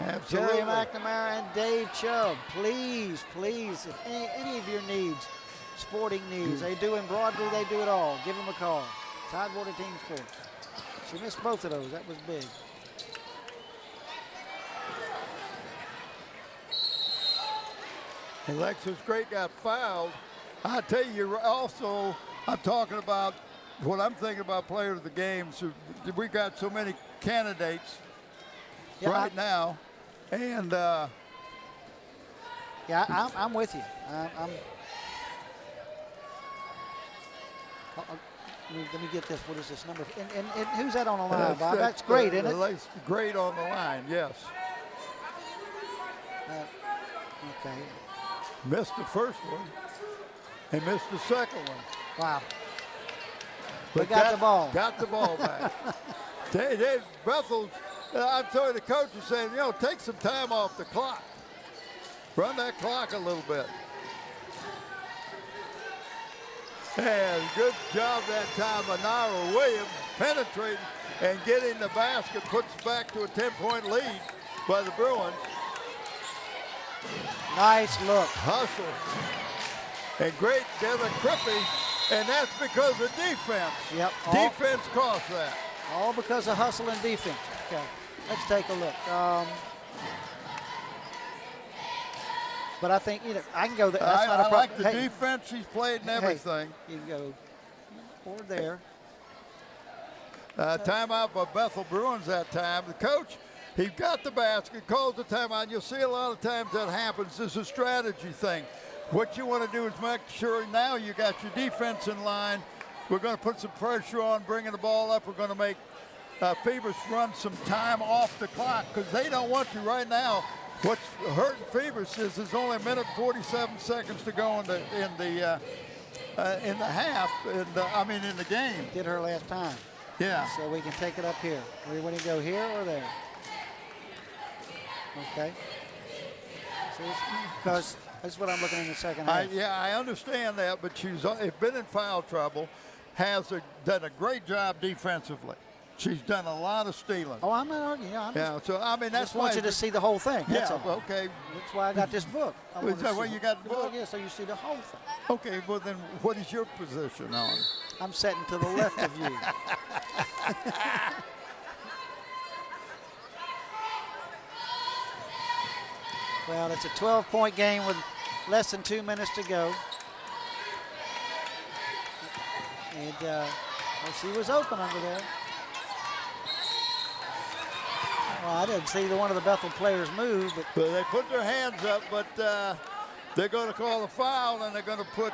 Absolutely. Jerry McNamara and Dave Chubb, please, if any of your needs, sporting needs, they do embroidery, they do it all. Give them a call. Tidewater Team Sports. She missed both of those. That was big. Alexis Great got fouled. I tell you, also, I'm talking about what I'm thinking about player of the game, so we got so many candidates right now, and I'm with you. Let me get this. What is this number? And who's that on the line, Bob? That's great, isn't it? Great on the line, yes. Okay. Missed the first one and missed the second one. Wow. But got the ball. Got the ball back. Bethel, I'm sorry, the coach is saying, take some time off the clock. Run that clock a little bit. And good job that time, Anara Williams penetrating and getting the basket, puts back to a 10-point lead by the Bruins. Nice look. Hustle. And great Devin Crippy, and that's because of defense. Yep. Defense cost that. All because of hustle and defense. Okay, let's take a look. But I think, I can go there. That's not a problem. I like the defense she's played and everything. You can go forward there. Timeout by Bethel Bruins that time. The coach, he got the basket, calls the timeout. You'll see a lot of times that happens. This is a strategy thing. What you want to do is make sure now you got your defense in line. We're going to put some pressure on, bringing the ball up. We're going to make Phoebus run some time off the clock because they don't want to right now. What's hurting Phoebus is there's only a minute 47 seconds to go in the half. In the game. Did her last time. Yeah. So we can take it up here. We want to go here or there. Okay. Because that's what I'm looking in the second half. I understand that, but she's been in foul trouble. Has done a great job defensively. She's done a lot of stealing. Oh, I'm not arguing. That's I just want you to see the whole thing. That's all. Okay. That's why I got this book. Is that why you got the book? Yeah, so you see the whole thing. Okay, well then what is your position on? I'm sitting to the left of you. Well, it's a 12-point game with less than 2 minutes to go. And she was open under there. Well, I didn't see either one of the Bethel players move. But they put their hands up, but they're going to call a foul, and they're going to put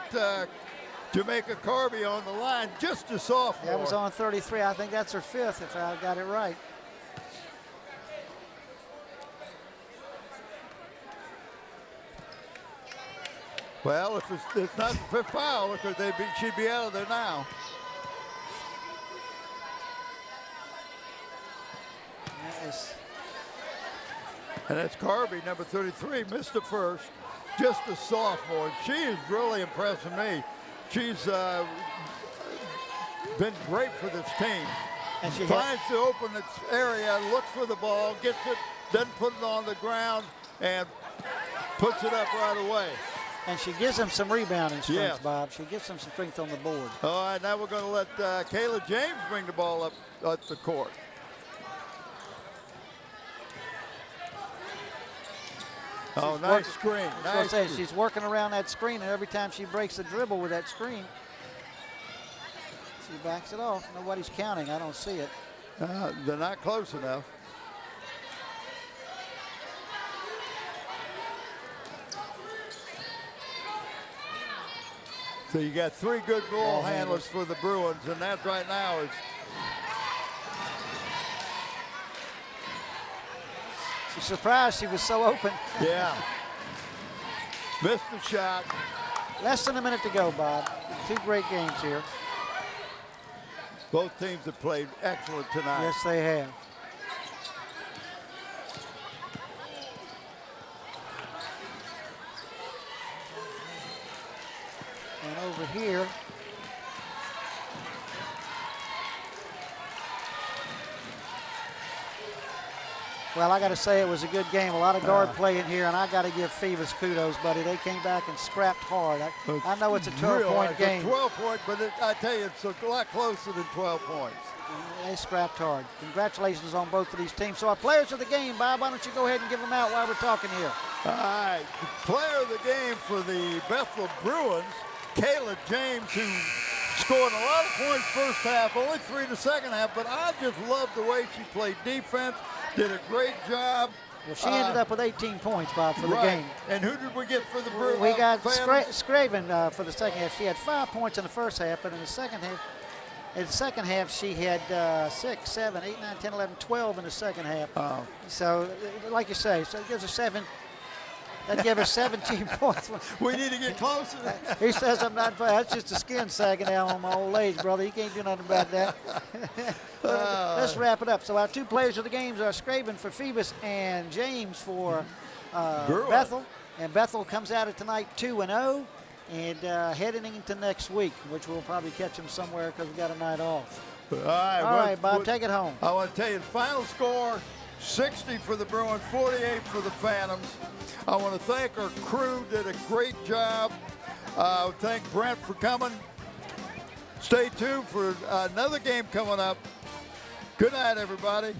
Jamaica Carby on the line, just a sophomore. That was on 33. I think that's her fifth, if I got it right. Well, if it's not the fifth foul, because she'd be out of there now. And that's Carby, number 33, missed the first. Just a sophomore. She is really impressing me. She's been great for this team. And she finds the open area, looks for the ball, gets it, doesn't put it on the ground, and puts it up right away. And she gives them some rebounding strength, Bob. She gives them some strength on the board. All right, now we're going to let Kayla James bring the ball up the court. Nice screen. Nice screen. She's working around that screen, and every time she breaks the dribble with that screen, she backs it off. Nobody's counting. I don't see it. They're not close enough. So you got three good ball handlers for the Bruins, and that right now is. She's surprised she was so open. Yeah. Missed the shot. Less than a minute to go, Bob. Two great games here. Both teams have played excellent tonight. Yes, they have. And over here, well, I got to say it was a good game. A lot of guard play in here, and I got to give Phoebus kudos, buddy. They came back and scrapped hard. I know it's a 12-point game. 12-point, but I tell you, it's a lot closer than 12 points. They scrapped hard. Congratulations on both of these teams. So our players of the game, Bob, why don't you go ahead and give them out while we're talking here? All right, the player of the game for the Bethel Bruins, Kayla James, who scored a lot of points first half, only 3 the second half, but I just loved the way she played defense, did a great job. Well, she ended up with 18 points, Bob, for the Right. game. And who did we get for the Bruins? We got Phantoms? Scraven for the second half. She had 5 points in the first half, but in the second half, she had 6, 7, 8, 9, 10, 11, 12 in the second half. Oh. So, like you say, so it gives her 7. That'd give her 17 points. We need to get closer. He says I'm not. That's just the skin sagging down on my old age, brother. You can't do nothing about that. Let's wrap it up. So our 2 players of the games are Scraven for Phoebus and James for Bethel. And Bethel comes out of tonight 2-0 and heading into next week, which we'll probably catch them somewhere because we got a night off. All right, All right, Bob, take it home. I want to tell you the final score, 60 for the Bruins, 48 for the Phantoms. I want to thank our crew, did a great job. Thank Brent for coming. Stay tuned for another game coming up. Good night, everybody.